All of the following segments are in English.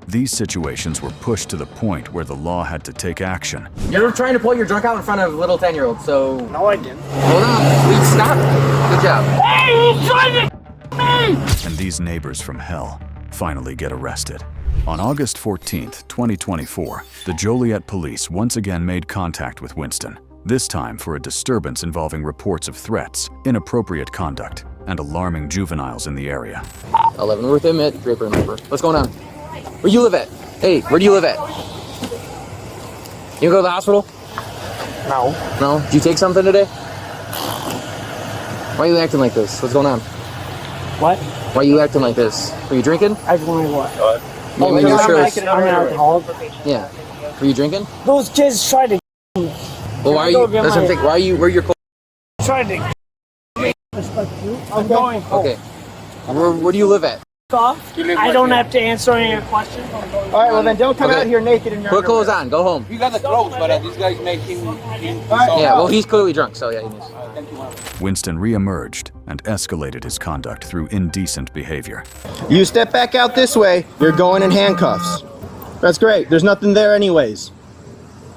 These situations were pushed to the point where the law had to take action. You're trying to pull your drunk out in front of little 10-year-olds, so... No, I didn't. Hold on, please stop. Good job. Hey, he's trying to me! And these neighbors from hell finally get arrested. On August 14th, 2024, the Joliet Police once again made contact with Winston, this time for a disturbance involving reports of threats, inappropriate conduct, and alarming juveniles in the area. 11 Worth Emmett, Draper and Looper. What's going on? Where you live at? Hey, where do you live at? You go to the hospital? No. No? Did you take something today? Why are you acting like this? What's going on? What? Why are you acting like this? Were you drinking? I was wondering what? Yeah, when your shirts. I'm an alcoholic. Yeah. Were you drinking? Those kids tried to me. Well, why are you? That's what I'm thinking. Why are you? Where are your clothes? Tried to respect you. I'm going home. Okay. Where do you live at? I don't have to answer any of your questions. All right, well then don't come out here naked in your Put clothes on. Go home. You got the clothes, but these guys make him. Yeah. Well, he's clearly drunk, so yeah, he needs. Winston re-emerged and escalated his conduct through indecent behavior. You step back out this way, you're going in handcuffs. That's great. There's nothing there anyways.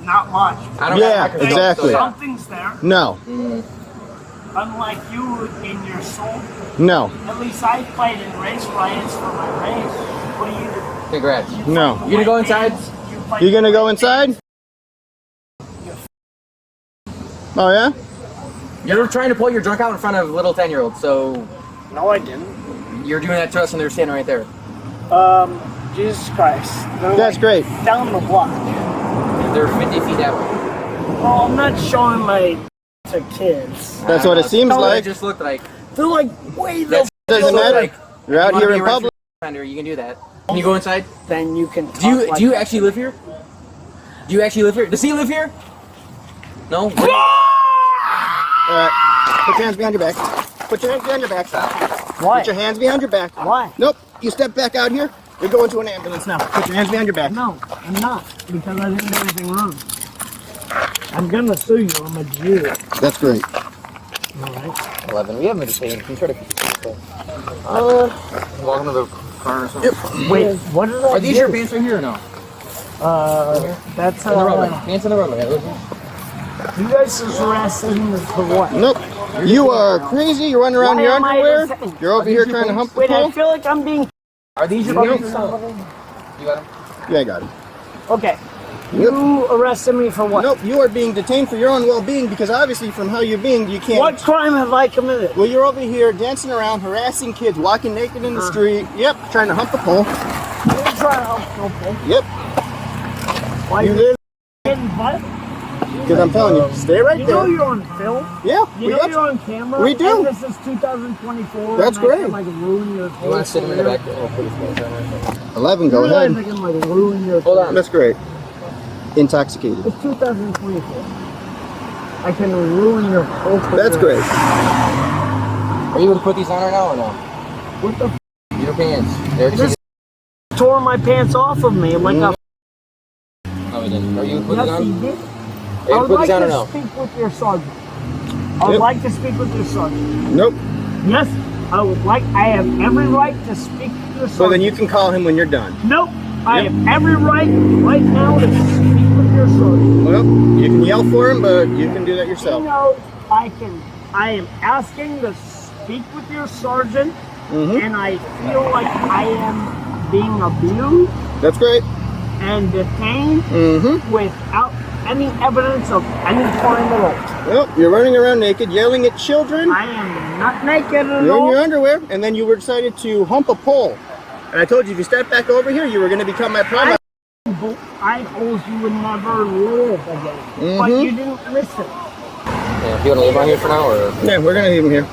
Not much. I don't Yeah, have exactly. Something's there. No. Unlike you in your soul. No. At least I fight in race riots for my race. What do you do? Congrats. No. You gonna go inside? You gonna go inside? Oh yeah? You're trying to pull your drunk out in front of little 10-year-olds, so No, I didn't. you're doing that to us, and they're standing right there. Jesus Christ. They're That's great. down the block. They're 50 feet that way. Oh, I'm not showing my to kids. That's what it seems That's what like. it just looked like. They're like way the Doesn't matter. You're out here in public. You can do that. Can you go inside? Then you can. Do you actually live here? Do you actually live here? Does he live here? No. Put your hands behind your back. Put your hands behind your back. What? Put your hands behind your back. Why? Nope. You step back out here. You're going to an ambulance now. Put your hands behind your back. No, I'm not, because I didn't do anything wrong. I'm gonna sue you. I'm a Jew. That's great. All right. 11. We haven't been detained. Can you try to? Welcome to the car or something. Yep. Wait, what did I Are these do? your pants right here or no? That's In the roadway. Pants in the roadway. you guys is harassing me for what? Nope. You are crazy. You're running around in your Why am I underwear. defending? You're over here trying to hump the Wait, I pole. feel like I'm being. Are these your Nope. pants or no? You got them? Yeah, I got it. Okay. Yep. You arrested me for what? Nope, you are being detained for your own well-being because obviously from how you're being, you can't. What crime have I committed? Well, you're over here dancing around, harassing kids, walking naked in the street. Yep, trying to hump the pole. You're trying to help people. Yep, Why you you live getting butt? because I'm telling you, stay right You know there. you're on film. Yeah, You we know got you're on camera. We do. And this is 2024. That's and I great. can, like, ruin your You want to sit him in the back? Oh, please, please, 11. Go You realize ahead. I can, like, ruin your Hold on. That's great. Intoxicated. It's 2024. I can ruin your whole career. That's great. Are you able to put these on right now or no? What the Your pants. They're This tore my pants off of me like a. No, he didn't. Are you able to put Yes, these on? he did. Are you I able would to put like these on or to no? speak with your sergeant. I would Yep. like to speak with your sergeant. Nope. Yes, I would like. I have every right to speak with your sergeant. So then you can call him when you're done. Nope. I Yep. have every right now to speak with your sergeant. Well, you can yell for him, but you can do that He yourself. knows I can. I am asking to speak with your sergeant, and I feel like I am being abused That's great. and detained Mm-hmm. without any evidence of any crime at all. Well, you're running around naked, yelling at children. I am not naked at You're in all. your underwear, and then you were decided to hump a pole. And I told you if you step back over here, you were going to become my primary. I told you would never live again, but you didn't listen. Yeah, you want to live on here for now or? Yeah, we're going to leave him here.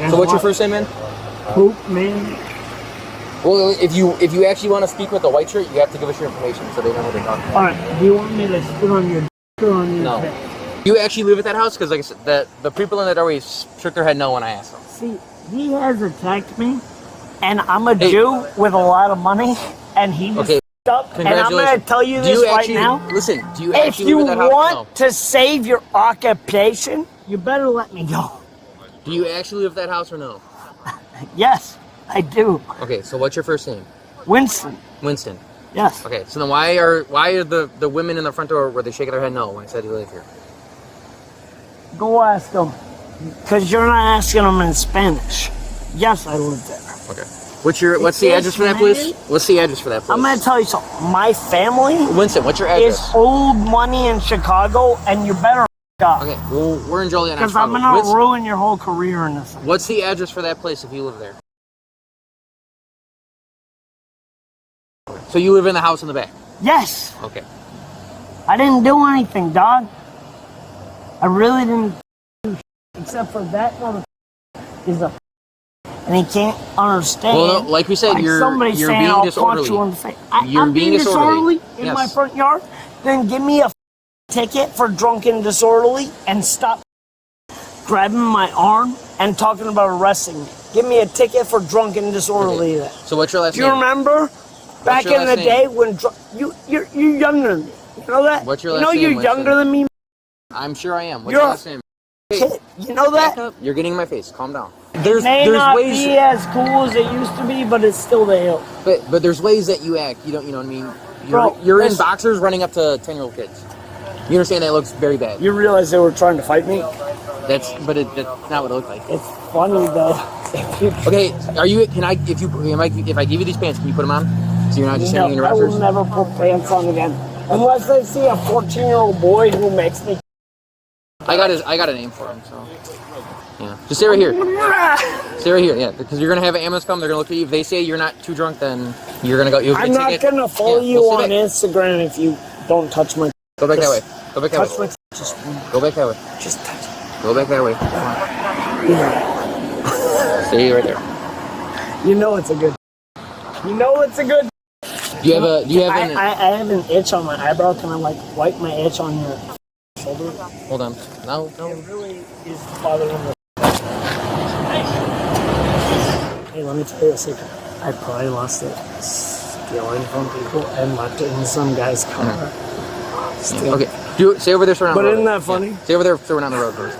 So what's your first name, man? Poop, man. Well, if you actually want to speak with the white shirt, you have to give us your information so they know what they're talking about. All right, do you want me to spit on your dick or on your No. face? You actually live at that house? Because like I said, the people in that always shook their head no when I asked them. See, he has attacked me, and I'm a Jew with a lot of money, and he just f***ed up. And I'm going to tell you this right now. Listen, do you If actually you live at that house? want to save your occupation, you better let me go. No. Do you actually live at that house or no? Yes, I do. Okay, so what's your first name? Winston. Winston. Yes. Okay, so then why are the women in the front door, were they shaking their head no when I said you live here? Go ask them. Because you're not asking them in Spanish. Yes, I live there. Okay. What's the address for that place? What's the address for that place? I'm going to tell you something. My family Winston, what's your address? is old money in Chicago, and you better up. Okay, well, we're in Joliet. Because I'm going to ruin your whole career in this. What's the address for that place if you live there? So you live in the house in the back? Yes. Okay. I didn't do anything, dog. I really didn't do shit, except for that mother is a and he can't understand. Well, no, like we said, like you're saying, being I'll disorderly. punch you in the face. You're I'm being disorderly in yes. my front yard. Then give me a ticket for drunken disorderly and stop grabbing my arm and talking about arresting me. Give me a ticket for drunken disorderly. Okay. So what's your last Do name? you remember back in the day when you're younger than me? You know that? What's your last name? You know name, you're younger Winston? than me. I'm sure I am. What's You're your a last name? Kid. You know that? Back up. You're getting in my face. Calm down. May There's not ways. be as cool as it used to be, but it's still the hill. But there's ways that you act. You know what I mean. Bro, you're in listen. boxers running up to 10-year-old kids. You understand that looks very bad. You realize they were trying to fight me? That's not what it looked like. It's funny though. Okay, are you? Can I? If I give you these pants, can you put them on? So you're not just standing in your I rafters. will never put pants on again, unless I see a 14-year-old boy who makes me. I got a name for him. So yeah, just stay right here. Stay right here. Yeah, because you're gonna have ambulance come. They're gonna look at you. If they say you're not too drunk, then you're gonna go. You'll get I'm not ticket. gonna follow Yeah, you we'll on sit back. Instagram if you don't touch my. Go back that way. Go back that Touch way. my. Just Go back that way. Just touch. Go back that way. Yeah. Stay right there. You know it's a good. You know it's a good. Do you have an? I have an itch on my eyebrow. Can I like wipe my itch on your shoulder? Hold on. No. It really is bothering me. Hey, let me tell you a secret. I probably lost it stealing from people and left it in some guy's car. Stealing. Okay. Stay over there so we're not on But the road. isn't that funny? Yeah. Stay over there so we're not on the road first.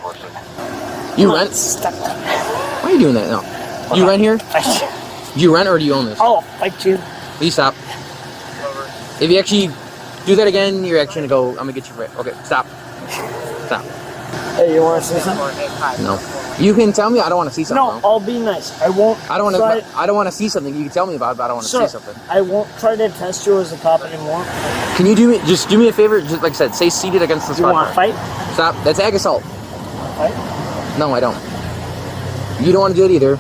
You rent? Stop. Why are you doing that? No. You rent here? Do you rent or do you own this? Oh, fight you. Please stop. If you actually do that again, you're actually gonna go. I'm gonna get you. Okay, stop. Stop. Hey, you want to say something? No. You can tell me. I don't want to see something. No, I'll be nice. I won't. I don't want to. I don't want to see something. You can tell me about it, but I don't want to see something. I won't try to test you as a cop anymore. Can you do me a favor? Just like I said, stay seated against the You spot want to car. fight? Stop. That's ag assault. Fight? No, I don't. You don't want to do it either.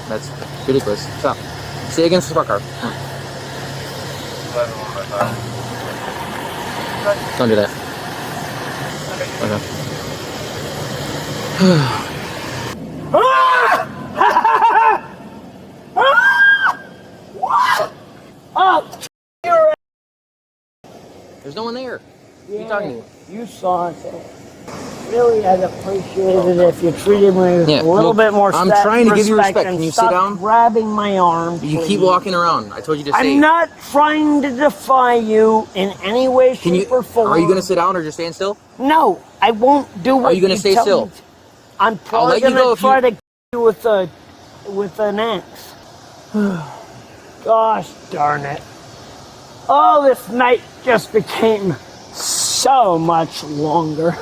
That's ridiculous. Stop. Stay against the spot car. Don't do that. Okay. Oh, There's no one there. Who are you talking to? You saw it. Really, I'd appreciate it if you treated me with a little bit more I'm trying to give you respect. and Can you sit stop down? grabbing my arm. You keep walking around. I told you to stay. I'm not trying to defy you in any way, Can you? shape, or form. Are you gonna sit down or just stand still? No, I won't do what Are you gonna stay tell still? me to. I'm probably let you gonna go if try you- to you with an axe. Gosh darn it! Oh, this night just became so much longer,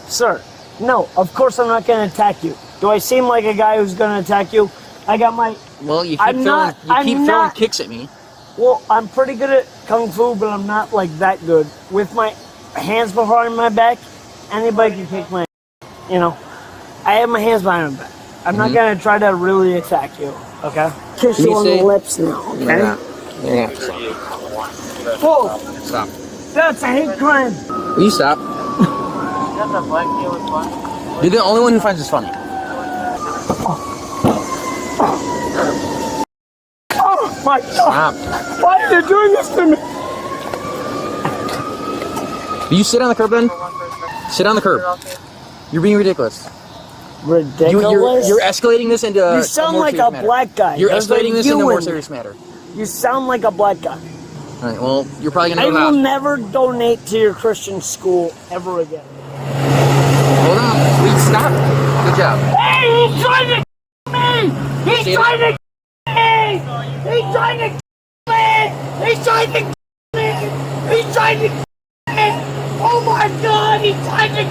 sir. No, of course I'm not gonna attack you. Do I seem like a guy who's gonna attack you? I got my. Well, you keep I'm not- throwing kicks at me. Well, I'm pretty good at kung fu, but I'm not like that good. With my hands behind my back, anybody can kick my. You know, I have my hands behind my back. I'm not gonna try to really attack you. Okay. Kiss you on the lips now. Okay. Yeah. Whoa, Stop. that's a hate crime. Will you stop? You're the only one who finds this funny. Oh my God! Stop. Why are you doing this to me? Will you sit on the curb then? Sit on the curb. You're being ridiculous. Ridiculous. You're escalating this into You sound more like serious a matter. black guy. You're There's escalating this into a more you in serious matter. You sound like a black guy. All right. Well, you're probably gonna I go to the will hospital. never donate to your Christian school ever again. Hold on. Please stop. Good job. Hey, he's trying to kill me! He's See trying to kill me! He's trying to kill me! He tried to kill me! He tried to kill me! Oh my God! He tried to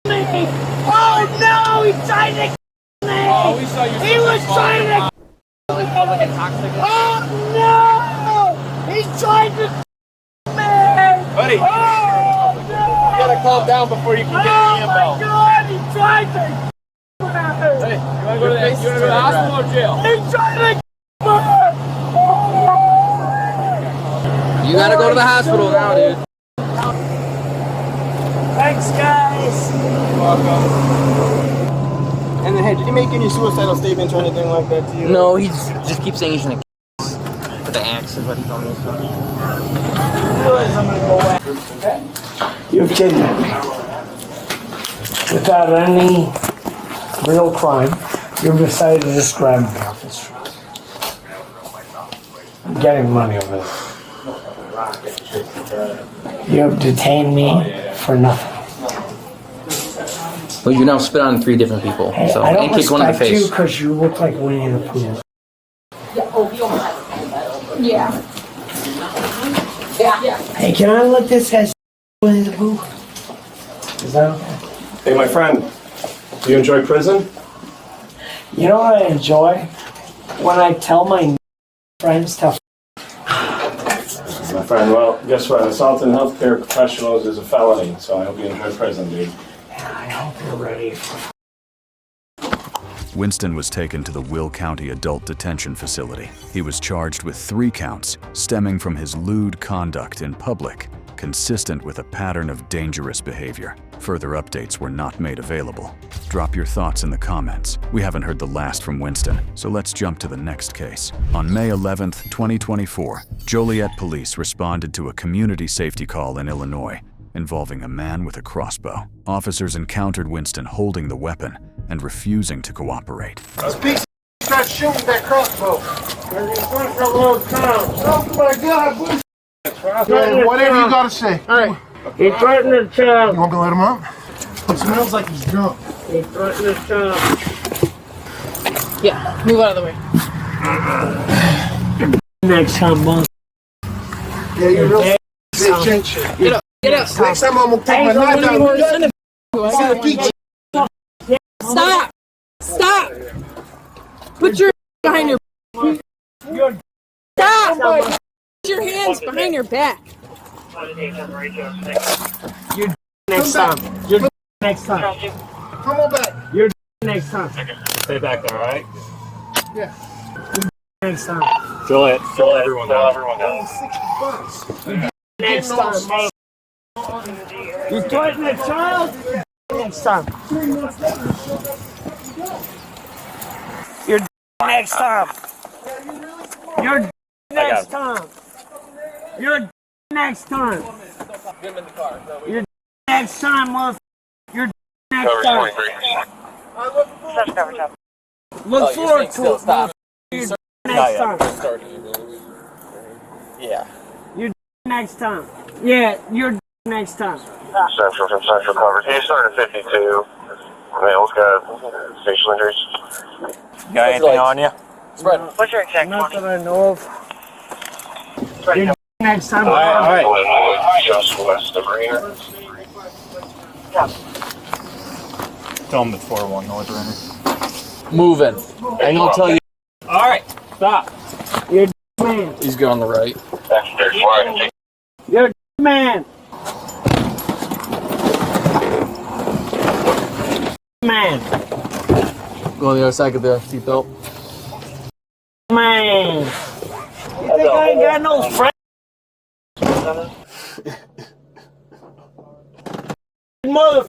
kill me! Oh no! He tried to kill me! Oh, we saw you. He was trying to kill me! Oh no! He tried to kill me! Buddy. Oh no! You gotta calm down before you can get the info. Oh my God! He tried to kill me! Hey, you wanna go to the hospital or jail? He tried to kill me! You gotta go to the hospital now, dude. Thanks, guys. And then, hey, did he make any suicidal statements or anything like that to you? No, he just keeps saying he's gonna for the axe is what he told me. You've kidnapped me. Without any real crime, you've decided to just grab me off the street. I'm getting money over there. You have detained me for nothing. Well, you now spit on 3 different people, Hey, so I don't and kick one in the respect you face. because you look like Winnie the Pooh. Yeah. Hey, can I let this guy Winnie the Pooh? Is that okay? Hey, my friend, do you enjoy prison? You know what I enjoy? When I tell my friends to My friend, well, guess what? Assaulting healthcare professionals is a felony, so I hope you enjoy prison, dude. I hope you're ready for Winston was taken to the Will County Adult Detention Facility. He was charged with 3 counts stemming from his lewd conduct in public, consistent with a pattern of dangerous behavior. Further updates were not made available. Drop your thoughts in the comments. We haven't heard the last from Winston, so let's jump to the next case. On May 11th, 2024, Joliet Police responded to a community safety call in Illinois involving a man with a crossbow. Officers encountered Winston holding the weapon and refusing to cooperate. Start shooting that crossbow. Oh my God! Whatever you gotta say. Alright. He threatened the child. You want me to let him up? It smells like he's drunk. He threatened the child. Yeah, move out of the way. Next time, boss. Yeah, you're real bitch, ain't you? Get up, get up. Next time I'm gonna take my knife out. Stop! Stop! Put your behind your Stop! Put your hands behind your back. You're next time. You're next time. Come on back. You're next time. Stay back there, all right? Yeah. Next time. Joliet, fill everyone down. $60. Next time. You threatened a child? Next time. You're next time. You're next time. You're next time. You're next time, motherfucker. You're next time. Look forward to it, motherfucker. You're next time. Yeah. You're next time. Yeah, you're next time. Central from Central coverage. He started at 52. Male's got facial injuries. Got anything on you? Spread. What's your exact Not that I know of. You're next time. All right. Just west of Rainer. Tell them it's 401 North Renner. Moving. I'm gonna tell you. All right. Stop. You're man. He's good on the right. That's 34. You're man. Man. Go on the other side of the seatbelt. Man. You think I ain't got no friends? Mother.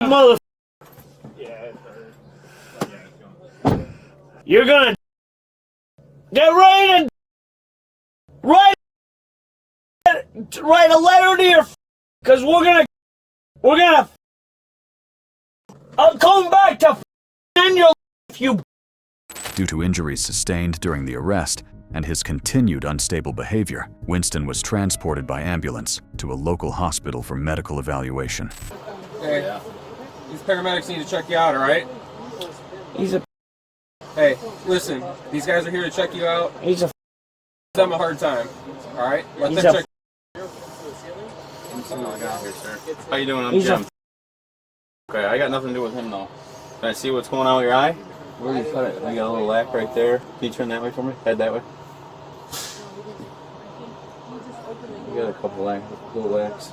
Mother. You're gonna get ready to write a letter to your because we're gonna I'm coming back to end your life, you. Due to injuries sustained during the arrest and his continued unstable behavior, Winston was transported by ambulance to a local hospital for medical evaluation. Okay. These paramedics need to check you out, all right? He's a. Hey, listen. These guys are here to check you out. He's a. Give them a hard time. All right. Let He's them a. check. How you doing? I'm He's Jim. Okay, I got nothing to do with him though. Can I see what's going on with your eye? Where do you cut it? You got a little lack right there. Can you turn that way for me? Head that way. You got a couple little lacks.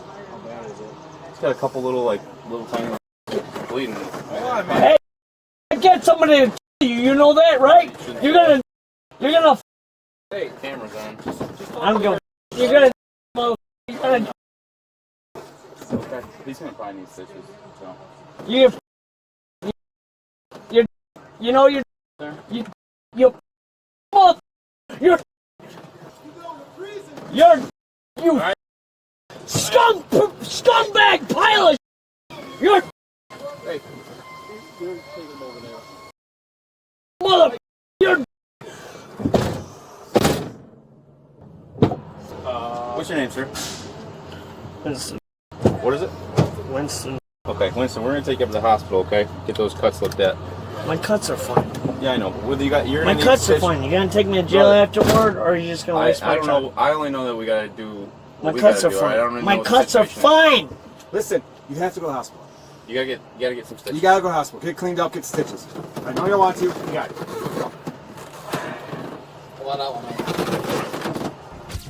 It's got a couple little tiny bleeding. Hey, get somebody to you. You know that, right? You're gonna. Hey, camera's on. I'm going. You're gonna. You're gonna. Okay. He's gonna find these stitches. So. You know you scumbag pile of you're Hey. mother you're What's your name, sir? Winston. What is it? Winston. Okay, Winston, we're gonna take you up to the hospital. Okay, get those cuts looked at. My cuts are fine. Yeah, I know. But whether you got, you're My gonna cuts need are fine. You gonna take me to jail afterward, or are you just gonna waste my I don't time? know. I only know that we gotta do. My what we cuts gotta are do, all right? I fine. don't My know what the cuts are situation is. fine. Listen, you have to go to the hospital. You gotta get some stitches. You gotta go to the hospital. Get cleaned up, get stitches. I know you want to. You got it.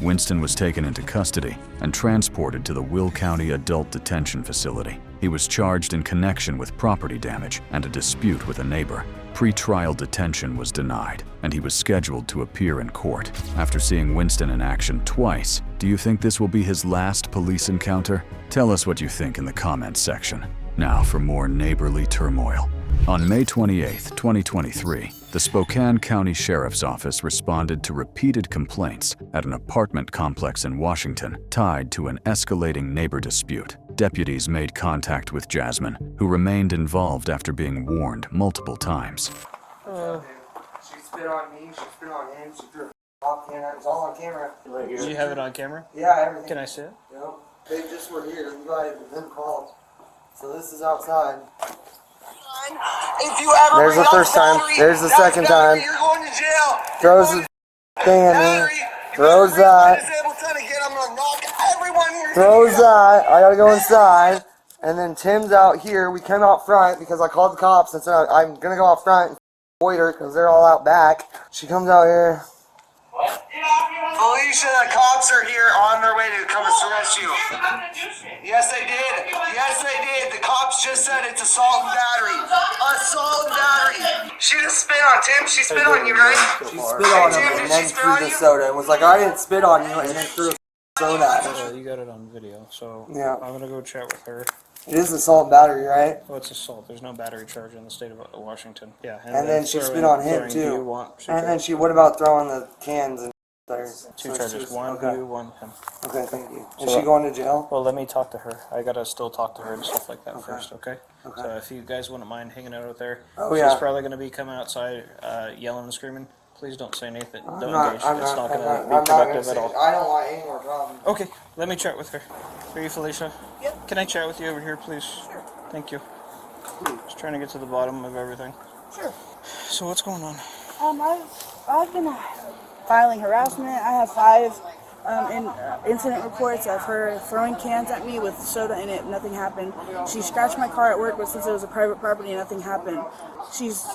Winston was taken into custody and transported to the Will County Adult Detention Facility. He was charged in connection with property damage and a dispute with a neighbor. Pre-trial detention was denied, and he was scheduled to appear in court. After seeing Winston in action twice, do you think this will be his last police encounter? Tell us what you think in the comments section. Now for more neighborly turmoil. On May 28, 2023, the Spokane County Sheriff's Office responded to repeated complaints at an apartment complex in Washington tied to an escalating neighbor dispute. Deputies made contact with Jasmine, who remained involved after being warned multiple times. She spit on me, she spit on him, she threw a off camera. It's all on camera. Do you have it on camera? Yeah, everything. Can I see it? Yep. They just were here. We got them called. So this is outside. If you ever There's the first time. There's the second time. You're going to jail. Throws the thing at me. Throws that. Throws that. I gotta go inside. And then Tim's out here. We came out front because I called the cops and said I'm gonna go out front and avoid her because they're all out back. She comes out here. Felicia, the cops are here on their way to come arrest you. Yes, they did. Yes, they did. The cops just said it's assault and battery. Assault and battery. She just spit on Tim. She spit on you, right? She spit on him and then threw the soda and was like, I didn't spit on you, and then threw soda at him. You got it on video, so yeah. I'm gonna go chat with her. It is assault and battery, right? Oh, it's assault. There's no battery charge in the state of Washington. Yeah. And then she spit on him too. And then she, what about throwing the cans and there's two charges, one you, one him. Okay, thank you. Is she going to jail? Well, let me talk to her. I gotta still talk to her and stuff like that first, okay? Okay. So if you guys wouldn't mind hanging out there, she's probably gonna be coming outside, yelling and screaming. Please don't say anything. Don't engage. It's not gonna be productive at all. I don't want any more problems. Okay, let me chat with her. Are you Felicia? Yep. Can I chat with you over here, please? Sure. Thank you. Just trying to get to the bottom of everything. Sure. So what's going on? I've been filing harassment. I have 5 incident reports of her throwing cans at me with soda in it. Nothing happened. She scratched my car at work, but since it was a private property, nothing happened. She's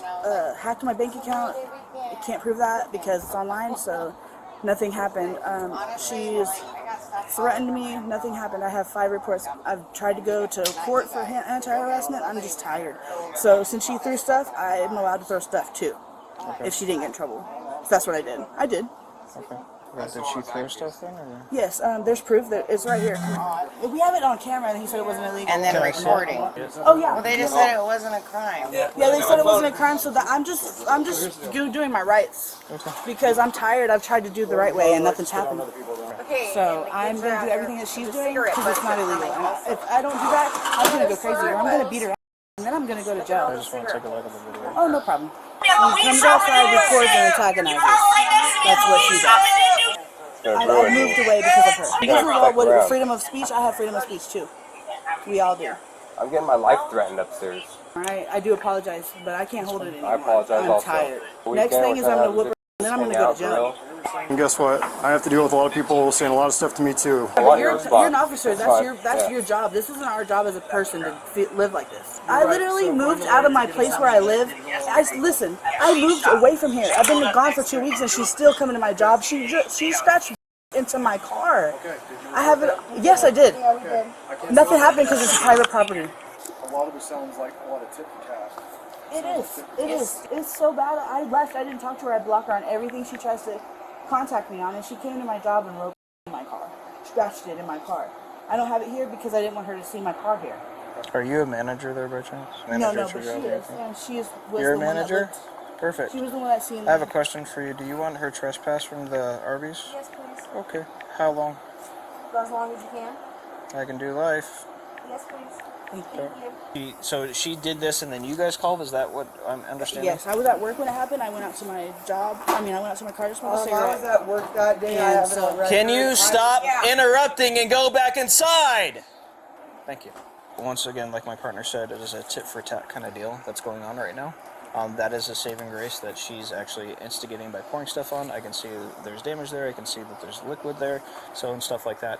hacked my bank account. I can't prove that because it's online, so nothing happened. She's threatened me. Nothing happened. I have 5 reports. I've tried to go to court for anti-harassment. I'm just tired. So since she threw stuff, I'm allowed to throw stuff too, if she didn't get in trouble. So that's what I did. I did. Okay. Did she throw stuff then? Or? Yes, there's proof that it's right here. We have it on camera, and he said it wasn't illegal. And then recording. Oh yeah. Well, they just said it wasn't a crime. Yeah, they said it wasn't a crime, so that I'm just doing my rights because I'm tired. I've tried to do the right way, and nothing's happened. Okay. So I'm gonna do everything that she's doing because it's not illegal. And if I don't do that, I'm gonna go crazy, or I'm gonna beat her ass, and then I'm gonna go to jail. I just want to take a look at the video. Oh, no problem. She comes outside, records, and antagonizes. That's what she does. I moved away because of her. Because of what freedom of speech, I have freedom of speech too. We all do. I'm getting my life threatened upstairs. Alright, I do apologize, but I can't hold it anymore. I apologize I'm also. tired. We Next can't thing is I'm gonna whoop her, and then I'm gonna go to for jail. real. And guess what? I have to deal with a lot of people saying a lot of stuff to me too. But you're an officer. That's your job. This isn't our job as a person to live like this. I literally moved out of my place where I live. Listen, I moved away from here. I've been gone for 2 weeks, and she's still coming to my job. She scratched into my car. I haven't. Yes, I did. Nothing happened because it's private property. A lot of it sounds like a lot of tit for tat. It is. It is. It's so bad. I left. I didn't talk to her. I blocked her on everything she tries to contact me on, and she came to my job and wrote in my car. Scratched it in my car. I don't have it here because I didn't want her to see my car here. Are you a manager there by chance? No, but she is. And she was You're a the one manager? that Perfect. She was the one that seen I have a question for you. Do you want her trespass from the Arby's? Yes, please. Okay. How long? For as long as you can. I can do life. Yes, please. Thank you. So she did this and then you guys called? Is that what I'm understanding? Yes, I was at work when it happened. I went out to my job. I went out to my car to smoke a cigarette. I was at work that day. And so, Can you stop interrupting and go back inside? Thank you. Once again, like my partner said, it is a tit for tat kind of deal that's going on right now. That is a saving grace that she's actually instigating by pouring stuff on. I can see there's damage there. I can see that there's liquid there. So and stuff like that.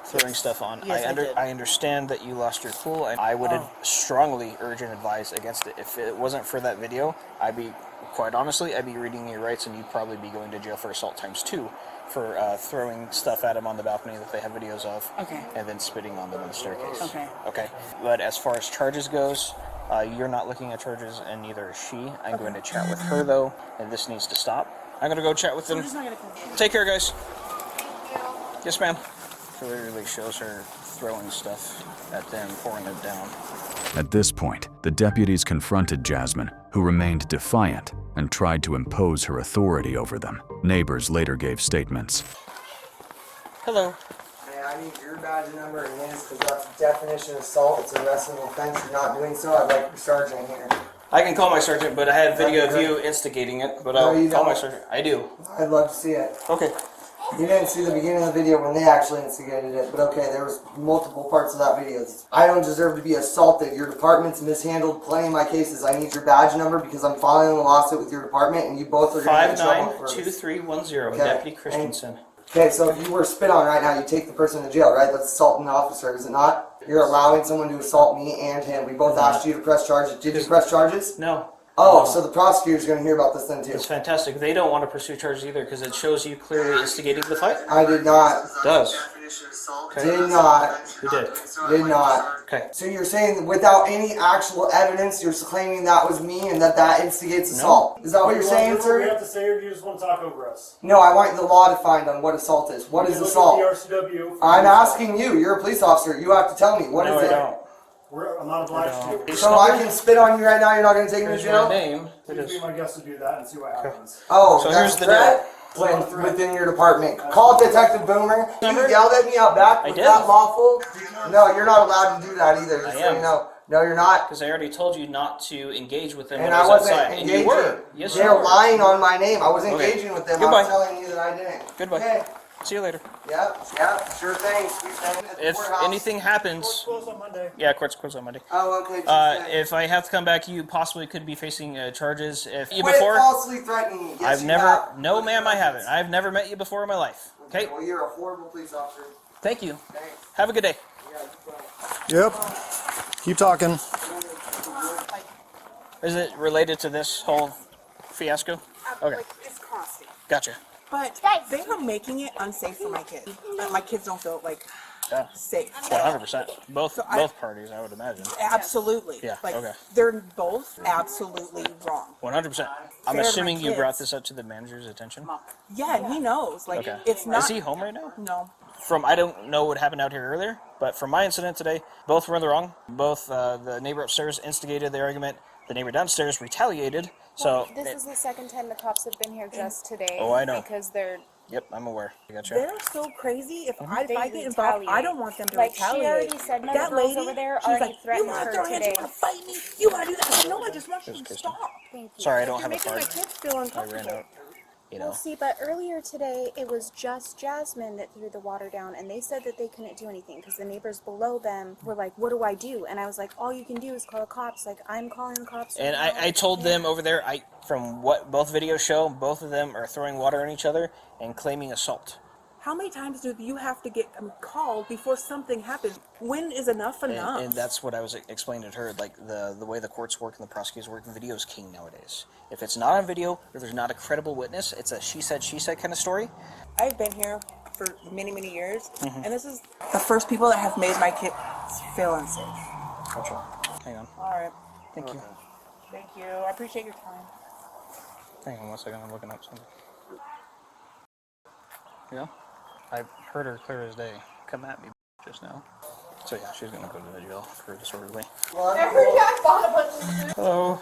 Throwing stuff on. Yes, I understand that you lost your cool, and I would strongly urge and advise against it. If it wasn't for that video, quite honestly, I'd be reading your rights, and you'd probably be going to jail for assault ×2 for throwing stuff at them on the balcony that they have videos of, and then spitting on them on the staircase. Okay. But as far as charges goes, you're not looking at charges, and neither is she. I'm going to chat with her though, and this needs to stop. I'm going to go chat with them. Take care, guys. Yes, ma'am. Clearly shows her throwing stuff at them, pouring it down. At this point, the deputies confronted Jasmine, who remained defiant and tried to impose her authority over them. Neighbors later gave statements. Hello. Hey, I need your badge number and his because that's definition of assault. It's a arrestable offense. You're not doing so. I'd like your sergeant here. I can call my sergeant, but I had video of you instigating it, but I'll call my sergeant. I do. I'd love to see it. Okay. You didn't see the beginning of the video when they actually instigated it, but okay, there was multiple parts of that video. I don't deserve to be assaulted. Your department's mishandled plenty of my cases. I need your badge number because I'm filing a lawsuit with your department, and you both are going to get in trouble for this. 592310, Deputy Christensen. Okay, so if you were spit on right now, you take the person to jail, right? That's assaulting the officer, is it not? You're allowing someone to assault me and him. We both asked you to press charges. Did you press charges? No. Oh, so the prosecutor's going to hear about this then too. It's fantastic. They don't want to pursue charges either because it shows you clearly instigating the fight. I did not. It does. Okay. Did not. You did. Did not. Okay. So you're saying without any actual evidence, you're claiming that was me and that instigates assault? No. Is that what you're saying, sir? We have to say, or do you just want to talk over us? No, I want the law defined on what assault is. What is assault? I'm asking you. You're a police officer. You have to tell me. What is it? I'm not obliged to. So I can spit on you right now. You're not going to take me to jail? Please be my guest to do that and see what happens. Oh, so that's a threat within your department. Call Detective Boomer. You yelled at me out back. Was that lawful? No, you're not allowed to do that either. Just so you know. No, you're not. Because I already told you not to engage with them and when I wasn't outside. engaging. And you were. Yes, They're lying on my name. I was engaging with them. Goodbye. I was telling you that I didn't. Goodbye. Okay. See you later. Yep, sure thing. Sweet thing. If anything happens... Court's closed on Monday. Yeah, court's closed on Monday. Oh, okay. If I have to come back, you possibly could be facing charges. If you Quit falsely threatening me. Yes, I've never... No, ma'am, I haven't. I've never met you before in my life. Okay? Well, you're a horrible police officer. Thank you. Thanks. Have a good day. Yep. Keep talking. Is it related to this whole fiasco? Okay. It's constant. Gotcha. But they are making it unsafe for my kids. My kids don't feel safe. 100%. Both parties, I would imagine. Absolutely. Yeah. Like, okay. they're both absolutely wrong. 100%. I'm assuming you brought this up to the manager's attention. Yeah, and he knows. Like, okay. It's not. Is he home right now? No. I don't know what happened out here earlier, but from my incident today, both were in the wrong. Both the neighbor upstairs instigated the argument. The neighbor downstairs retaliated. Well, this is the second time the cops have been here just today. Oh, I know. Because they're... Yep, I'm aware. I gotcha. They're so crazy. If I get involved, retaliate. I don't want them to like retaliate. She already said that lady over there she's already like, threatened you want to her throw hands, today. you want to fight me, you want to do that. I said, no, I just want you to stop. Sorry, I don't have a making card. my kids feel I uncomfortable. ran out. You know. Well, see, but earlier today, it was just Jasmine that threw the water down, and they said that they couldn't do anything because the neighbors below them were like, what do I do? And I was like, all you can do is call the cops. Like, I'm calling the cops. And I told them over there, from what both videos show, both of them are throwing water on each other and claiming assault. How many times do you have to get called before something happens? When is enough enough? And that's what I was explaining to her, like the way the courts work and the prosecutors work, video is king nowadays. If it's not on video, or there's not a credible witness, it's a she said kind of story. I've been here for many, many years, and this is the first people that have made my kids feel unsafe. Gotcha. Hang on. All right. Thank you. Thank you. I appreciate your time. Hang on 1 second, I'm looking up something. Yeah? I heard her clear as day come at me just now. So yeah, she's gonna go to the jail for disorderly. Hello.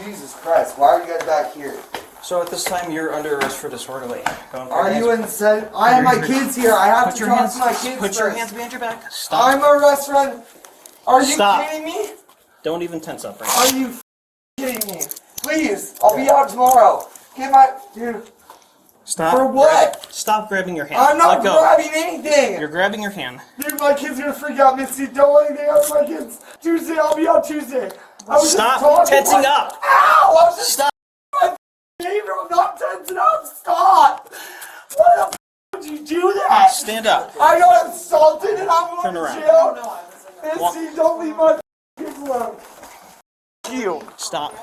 Jesus Christ, why are you guys back here? So at this time, you're under arrest for disorderly. Are you insane? I have my kids here. I have to talk to my kids Put your first. hands behind your back. Stop. I'm a restaurant. Are you Stop. kidding me? Don't even tense up right now. Are you kidding me? Please, I'll be out tomorrow. Get my... Dude. Stop. For what? Stop grabbing your hand. I'm not Let go. grabbing anything. You're grabbing your hand. Dude, my kid's gonna freak out, Missy. Don't let anything happen to my kids. Tuesday, I'll be out Tuesday. Stop tensing up. Ow! I was just... Stop. My neighbor, I'm not tensing up. Stop. Why the f*** would you do that? Stand up. I got assaulted and I'm going Turn to around. jail. Missy, don't leave my kids alone. You. Stop.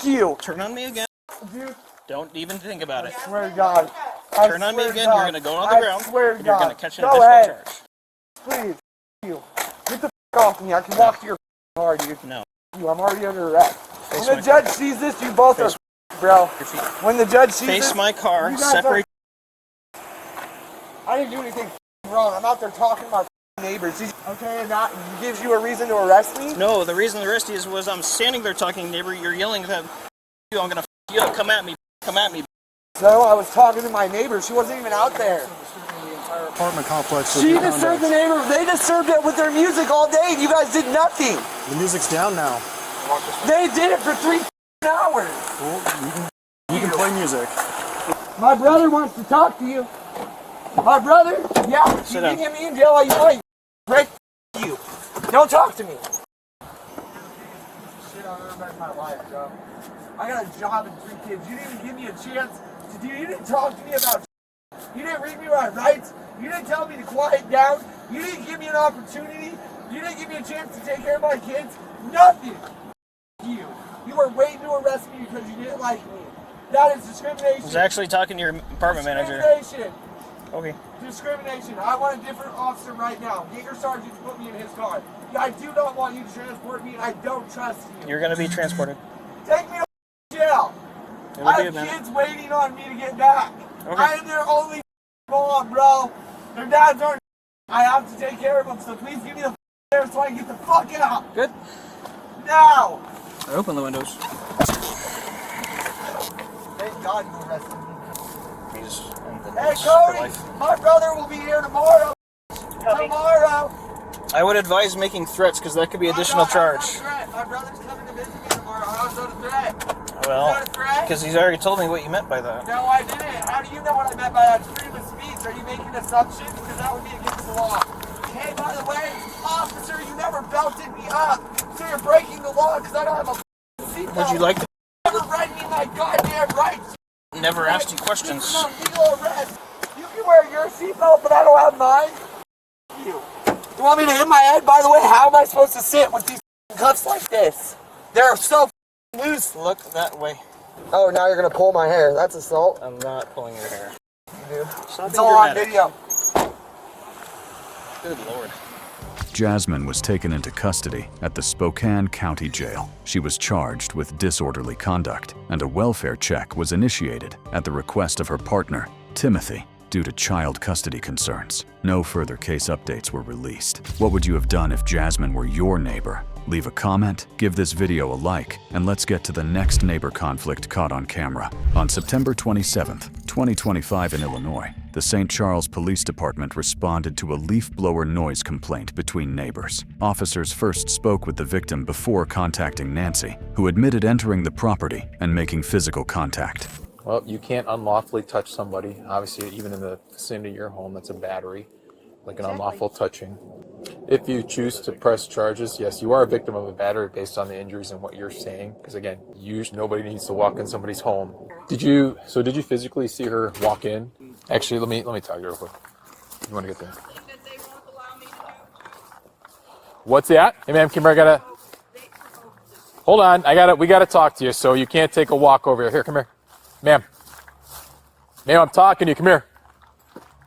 You. Turn on me again. Dude. Don't even think about it. I swear to God. Turn on me again, you're going to go on the ground. I swear to and you're God. going to catch an Go additional ahead. charge. Please. You. Get the off me. I can walk to your car, dude. No. You, I'm already under arrest. Face When the judge sees this, you both are bro. When the judge sees this, Face my car, you guys separate. I didn't do anything wrong. I'm out there talking to my neighbors. Okay, and that gives you a reason to arrest me? No, the reason to arrest you was I'm standing there talking to neighbor, you're yelling that you, I'm going to you up. Come at me. Come at me. So I was talking to my neighbor. She wasn't even out there. Apartment complex. She disturbed the neighbor. They disturbed it with their music all day. You guys did nothing. The music's down now. They did it for 3 hours. Well, you can play music. My brother wants to talk to you. My brother? Yeah. You can get me in jail all you want. Break you. Don't talk to me. Shit, I've never met in my life, bro. I got a job and 3 kids. You didn't even give me a chance to do. You didn't talk to me about. You didn't read me my rights. You didn't tell me to quiet down. You didn't give me an opportunity. You didn't give me a chance to take care of my kids. Nothing. You. You were waiting to arrest me because you didn't like me. That is discrimination. I was actually talking to your apartment manager. Discrimination. Okay. Discrimination. I want a different officer right now. Get your sergeant to put me in his car. I do not want you to transport me. I don't trust you. You're going to be transported. Take me to jail. It'll I be a have minute. kids waiting on me to get back. Okay. I am their only mom, bro. Their dads aren't. I have to take care of them, so please give me the there so I can get the fuck out. Good. Now. Open the windows. Thank God you arrested me. He's in the Hey, news for Cody, life. my brother will be here tomorrow. Tomorrow. I would advise making threats because that could be additional charge. My brother's coming to visit me tomorrow. How's that a threat? Well, Is that a threat? because he's already told me what you meant by that. No, I didn't. How do you know what I meant by that? Freedom of speech. Are you making assumptions? Because that would be against the law. Hey, by the way, officer, you never belted me up. So you're breaking the law because I don't have a seatbelt. Would you like to? You never read me my goddamn rights. Never asked you questions. This is a legal arrest. You can wear your seatbelt, but I don't have mine. You want me to hit my head? By the way, how am I supposed to sit with these cuffs like this? They're so loose. Look that way. Oh, now you're gonna pull my hair. That's assault. I'm not pulling your hair. You do. Stop It's being all on dramatic. video. Good Lord. Jasmine was taken into custody at the Spokane County Jail. She was charged with disorderly conduct, and a welfare check was initiated at the request of her partner, Timothy, due to child custody concerns. No further case updates were released. What would you have done if Jasmine were your neighbor? Leave a comment, give this video a like, and let's get to the next neighbor conflict caught on camera. On September 27th, 2025 in Illinois, the St. Charles Police Department responded to a leaf blower noise complaint between neighbors. Officers first spoke with the victim before contacting Nancy, who admitted entering the property and making physical contact. Well, you can't unlawfully touch somebody. Obviously, even in the vicinity of your home, that's a battery, like an unlawful touching. If you choose to press charges, yes, you are a victim of a battery based on the injuries and what you're saying. Because again, nobody needs to walk in somebody's home. Did you physically see her walk in? Actually, let me talk to you real quick. You want to get there? What's that? Hey, ma'am, come here. Hold on. We gotta talk to you. So you can't take a walk over here. Here, come here, ma'am. Ma'am, I'm talking to you. Come here.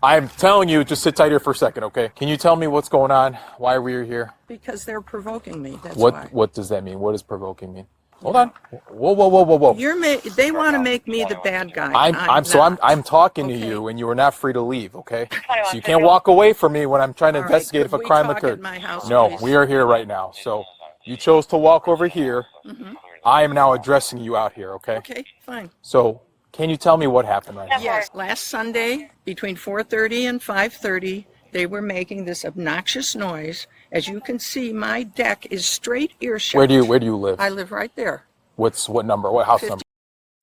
I'm telling you, just sit tight here for a second, okay? Can you tell me what's going on? Why we're here? Because they're provoking me. That's why. What does that mean? What does provoking mean? Hold on. Whoa. They want to make me the bad guy. I'm talking to you, and you are not free to leave, okay? So you can't walk away from me when I'm trying to investigate if a crime occurred. No, we are here right now. So you chose to walk over here. Mm-hmm. I am now addressing you out here, okay? Okay, fine. So can you tell me what happened right now? Yes, last Sunday between 4:30 and 5:30, they were making this obnoxious noise. As you can see, my deck is straight earshot. Where do you live? I live right there. What number? What house 50. number?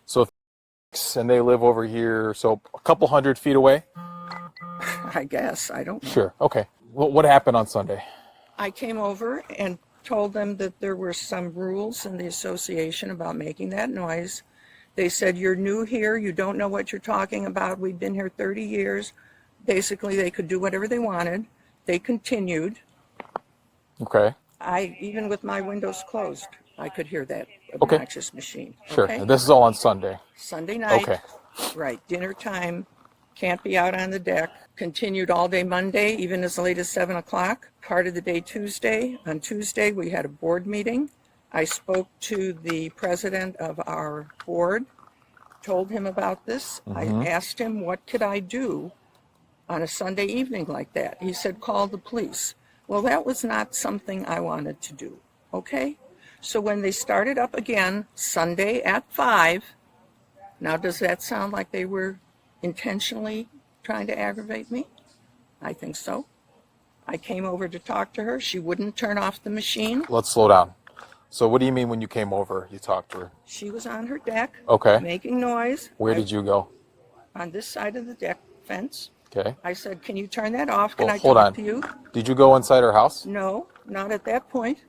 So, and they live over here, so a couple 100 feet away? I guess. I don't know. Sure. Okay. What happened on Sunday? I came over and told them that there were some rules in the association about making that noise. They said, you're new here, you don't know what you're talking about, we've been here 30 years. Basically, they could do whatever they wanted. They continued. Okay. Even with my windows closed, I could hear that obnoxious machine. Sure. Okay? And this is all on Sunday. Sunday night. Okay. Right. Dinner time. Can't be out on the deck. Continued all day Monday, even as late as 7 o'clock. Part of the day Tuesday. On Tuesday, we had a board meeting. I spoke to the president of our board, told him about this. Mm-hmm. I asked him, what could I do on a Sunday evening like that? He said, call the police. Well, that was not something I wanted to do, okay? So when they started up again, Sunday at 5, now does that sound like they were intentionally trying to aggravate me? I think so. I came over to talk to her. She wouldn't turn off the machine. Let's slow down. So what do you mean when you came over, you talked to her? She was on her deck, Okay. making noise. Where did you go? On this side of the deck fence. Okay. I said, can you turn that off? Can Well, I hold talk on. to you? Did you go inside her house? No, not at that point.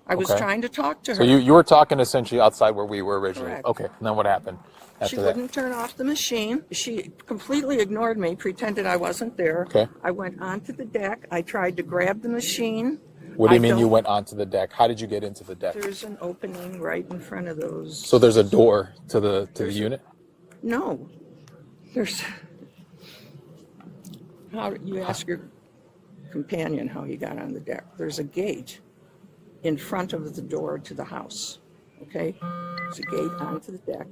I was Okay. trying to talk to her. So you were talking essentially outside where we were originally. Correct. Okay. And then what happened after She that? wouldn't turn off the machine. She completely ignored me, pretended I wasn't there. Okay. I went onto the deck. I tried to grab the machine. What do you mean you don't- went onto the deck? How did you get into the deck? There's an opening right in front of those. So there's a door to the unit? No. There's. How you ask your companion how he got on the deck. There's a gate in front of the door to the house. Okay? There's a gate onto the deck.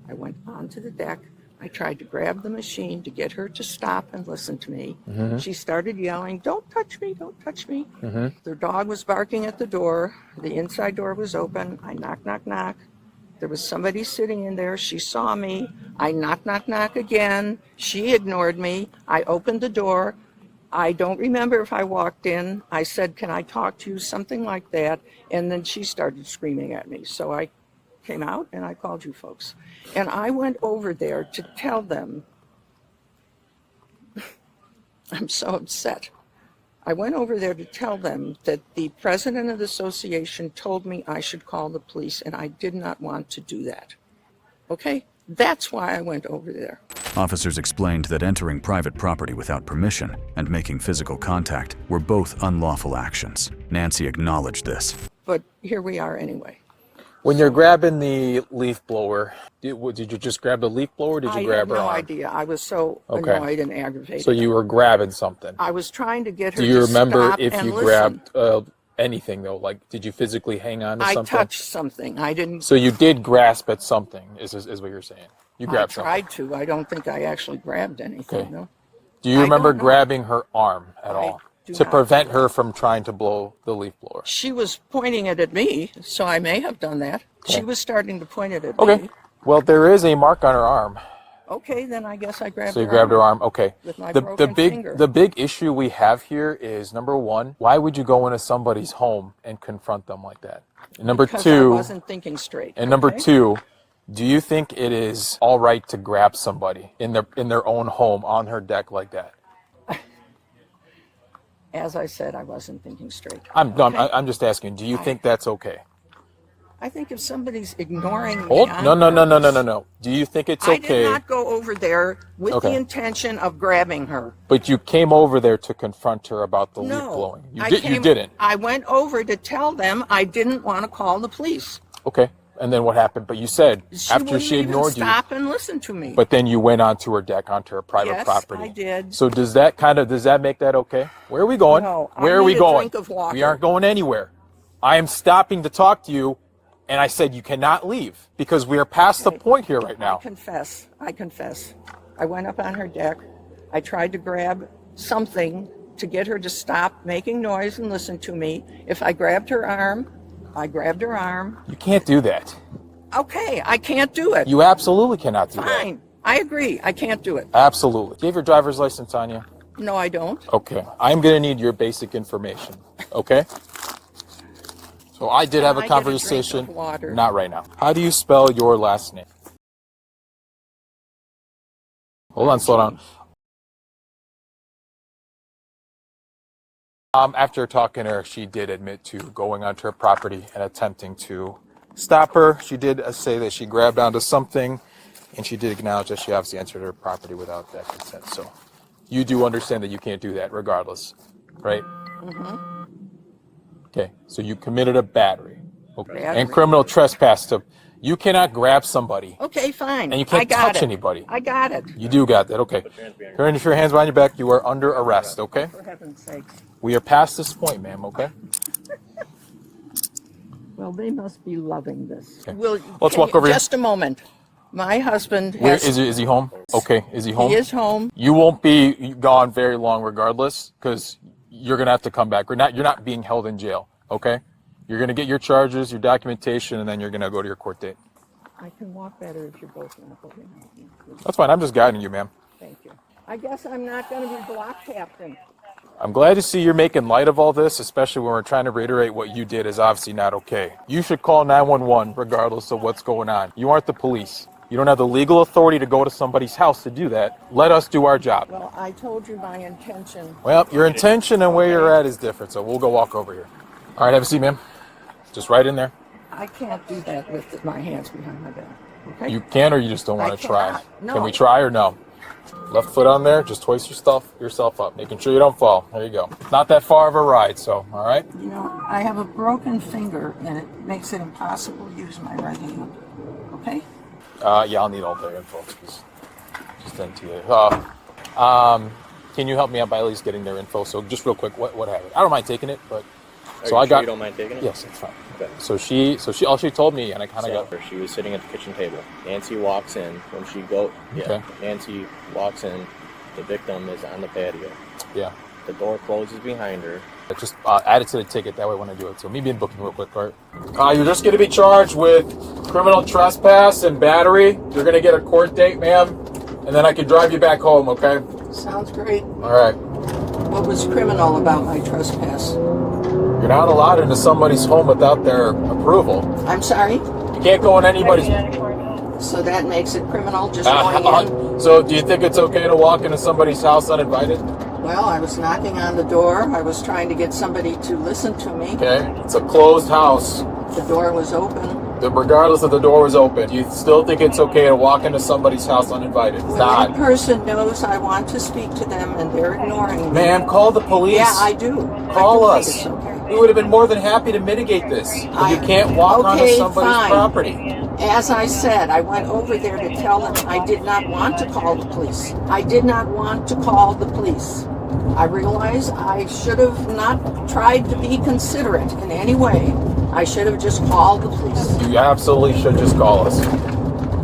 I went onto the deck. I tried to grab the machine to get her to stop and listen to me. Mhm. She started yelling, don't touch me, don't touch me. Mm-hmm. Their dog was barking at the door. The inside door was open. I knock, knock, knock. There was somebody sitting in there. She saw me. I knock, knock, knock again. She ignored me. I opened the door. I don't remember if I walked in. I said, can I talk to you? Something like that. And then she started screaming at me. So I came out and I called you folks. And I went over there to tell them, I'm so upset. I went over there to tell them that the president of the association told me I should call the police, and I did not want to do that. Okay? That's why I went over there. Officers explained that entering private property without permission and making physical contact were both unlawful actions. Nancy acknowledged this. But here we are anyway. When you're grabbing the leaf blower, did you just grab the leaf blower or did you grab her I had no arm? idea. I was so Okay. annoyed and aggravated. So you were grabbing something. I was trying to get her Do you to remember stop if and you listen. grabbed anything though? Like, did you physically hang on to I something? touched something. I didn't. So you did grasp at something, is what you're saying. You I grabbed something. tried to. I don't think I actually grabbed anything. Okay. No. Do you I remember don't know. grabbing her arm at all? to prevent her from trying to blow the leaf blower. She was pointing it at me, so I may have done that. Okay. She was starting to point it at Okay. me. Well, there is a mark on her arm. Okay, then I guess I grabbed So you her grabbed her arm. Okay. with my The broken finger. big issue we have here is, number one, why would you go into somebody's home and confront them like that? And number Because two, I wasn't thinking straight. and number okay? two, do you think it is all right to grab somebody in their own home on her deck like that? As I said, I wasn't thinking straight. I'm just asking. Do you think that's okay? I think if somebody's ignoring me, Hold. on No. Do you think it's I okay? did not go over there with Okay. the intention of grabbing her. But you came over there to confront her about the leaf No, blowing. You you didn't. I went over to tell them I didn't want to call the police. Okay. And then what happened? But you said after wouldn't she even ignored you. stop and listen to me. But then you went onto her deck, onto her private Yes, property. I did. So does that make that okay? Where are we going? No, I Where are we need a going? drink of water. We aren't going anywhere. I am stopping to talk to you, and I said you cannot leave because we are past the point here right now. I confess. I went up on her deck. I tried to grab something to get her to stop making noise and listen to me. If I grabbed her arm, I grabbed her arm. You can't do that. Okay, I can't do it. You absolutely cannot do that. Fine. I agree. I can't do it. Absolutely. Do you have your driver's license on you? No, I don't. Okay. I'm going to need your basic information. Okay? So I did have a Can I get a drink conversation. of water? Not right now. How do you spell your last name? Hold on, slow down. After talking to her, she did admit to going onto her property and attempting to stop her. She did say that she grabbed onto something, and she did acknowledge that she obviously entered her property without that consent. So you do understand that you can't do that regardless, right? Mm-hmm. Okay, so you committed a battery. Okay. Battery. And criminal trespass. You cannot grab somebody. Okay, fine. And you can't I got touch it. anybody. I got it. You do got that, okay. Turn your hands behind your back. You are under arrest, okay? For heaven's sake. We are past this point, ma'am, okay? Well, they must be loving this. Okay. Will, Let's walk over here. Just a moment. My husband Where has... is he home? Okay, is he home? He is home. You won't be gone very long regardless, because you're going to have to come back. You're not being held in jail, okay? You're going to get your charges, your documentation, and then you're going to go to your court date. I can walk better if you're both not holding me. That's fine. I'm just guiding you, ma'am. Thank you. I guess I'm not going to be block captain. I'm glad to see you're making light of all this, especially when we're trying to reiterate what you did is obviously not okay. You should call 911 regardless of what's going on. You aren't the police. You don't have the legal authority to go to somebody's house to do that. Let us do our job. Well, I told you my intention. Well, your intention and where you're at is different, so we'll go walk over here. All right, have a seat, ma'am. Just right in there. I can't do that with my hands behind my back. Okay? You can, or you just don't want I to try? cannot. No. Can we try or no? Left foot on there, just hoist yourself up, making sure you don't fall. There you go. Not that far of a ride, so, all right? You know, I have a broken finger, and it makes it impossible to use my right hand. Okay? Yeah, I'll need all the info. Just NTA. Can you help me out by at least getting their info? So just real quick, what happened? I don't mind taking it, but You don't mind taking it? Yes, it's fine. Okay. So she all she told me, and I kind of got. She was sitting at the kitchen table. Nancy walks in. When she Okay. Nancy walks in. The victim is on the patio. Yeah. The door closes behind her. Just add it to the ticket that way when I do it. So me being booking real quick, all right? You're just going to be charged with criminal trespass and battery. You're going to get a court date, ma'am, and then I can drive you back home. Okay? Sounds great. All right. What was criminal about my trespass? You're not allowed into somebody's home without their approval. I'm sorry? You can't go in anybody's. So that makes it criminal, just going in? So do you think it's okay to walk into somebody's house uninvited? Well, I was knocking on the door. I was trying to get somebody to listen to me. Okay, it's a closed house. The door was open. Regardless if the door was open, do you still think it's okay to walk into somebody's house uninvited? It's When not. that person knows I want to speak to them and they're ignoring me. Ma'am, call the police. Yeah, I do. Call I do us. think it's okay. We would have been more than happy to mitigate this. But you can't walk onto somebody's fine. property. As I said, I went over there to tell them I did not want to call the police. I did not want to call the police. I realize I should have not tried to be considerate in any way. I should have just called the police. You absolutely should just call us.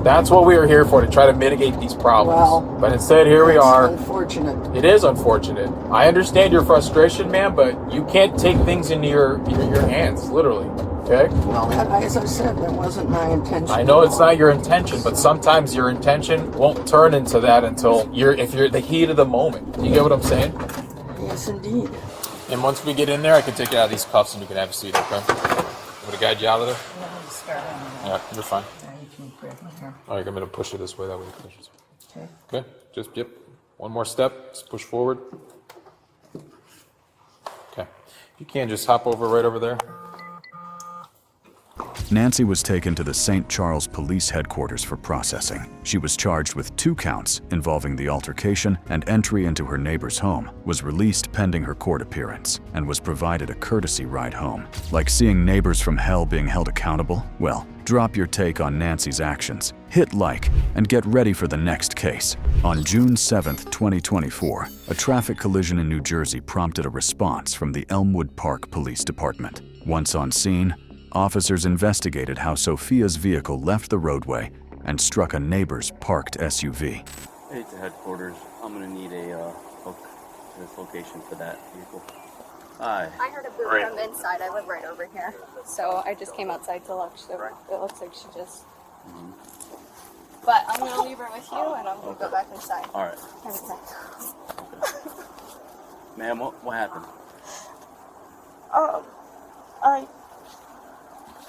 That's what we are here for, to try to mitigate these problems. Well, but instead, here we are. Unfortunate. It is unfortunate. I understand your frustration, man, but you can't take things into your hands, literally. Okay? Well, as I said, that wasn't my intention. I know it's not your intention, but sometimes your intention won't turn into that until if you're the heat of the moment. You get what I'm saying? Yes, indeed. And once we get in there, I can take you out of these cuffs and you can have a seat, okay? Want to guide you out of there? Yeah, you're fine. All right, I'm going to push you this way. That way you push it. Okay. Okay, just, yep. One more step. Just push forward. Okay. You can just hop over right over there. Nancy was taken to the St. Charles Police Headquarters for processing. She was charged with 2 counts involving the altercation and entry into her neighbor's home, was released pending her court appearance, and was provided a courtesy ride home. Like seeing neighbors from hell being held accountable? Well, drop your take on Nancy's actions, hit like, and get ready for the next case. On June 7th, 2024, a traffic collision in New Jersey prompted a response from the Elmwood Park Police Department. Once on scene, officers investigated how Sofia's vehicle left the roadway and struck a neighbor's parked SUV. Hey, to headquarters. I'm going to need a hook to this location for that vehicle. Hi. I heard a boot from inside. I live right over here. So I just came outside to look. So it looks like she just... But I'm going to leave her with you and I'm going to go back inside. All right. Okay. Ma'am, what happened?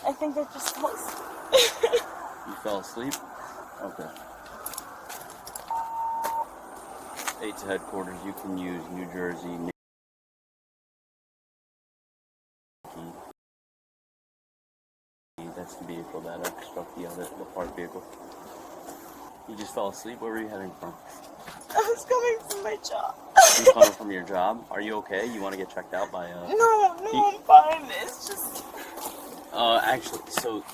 I think I just fell asleep. You fell asleep? Okay. Hey, to headquarters, you can use New Jersey. That's the vehicle that struck the parked vehicle. You just fell asleep? Where were you heading from? I was coming from my job. You coming from your job? Are you okay? You want to get checked out by No, I'm fine. It's just... Actually, so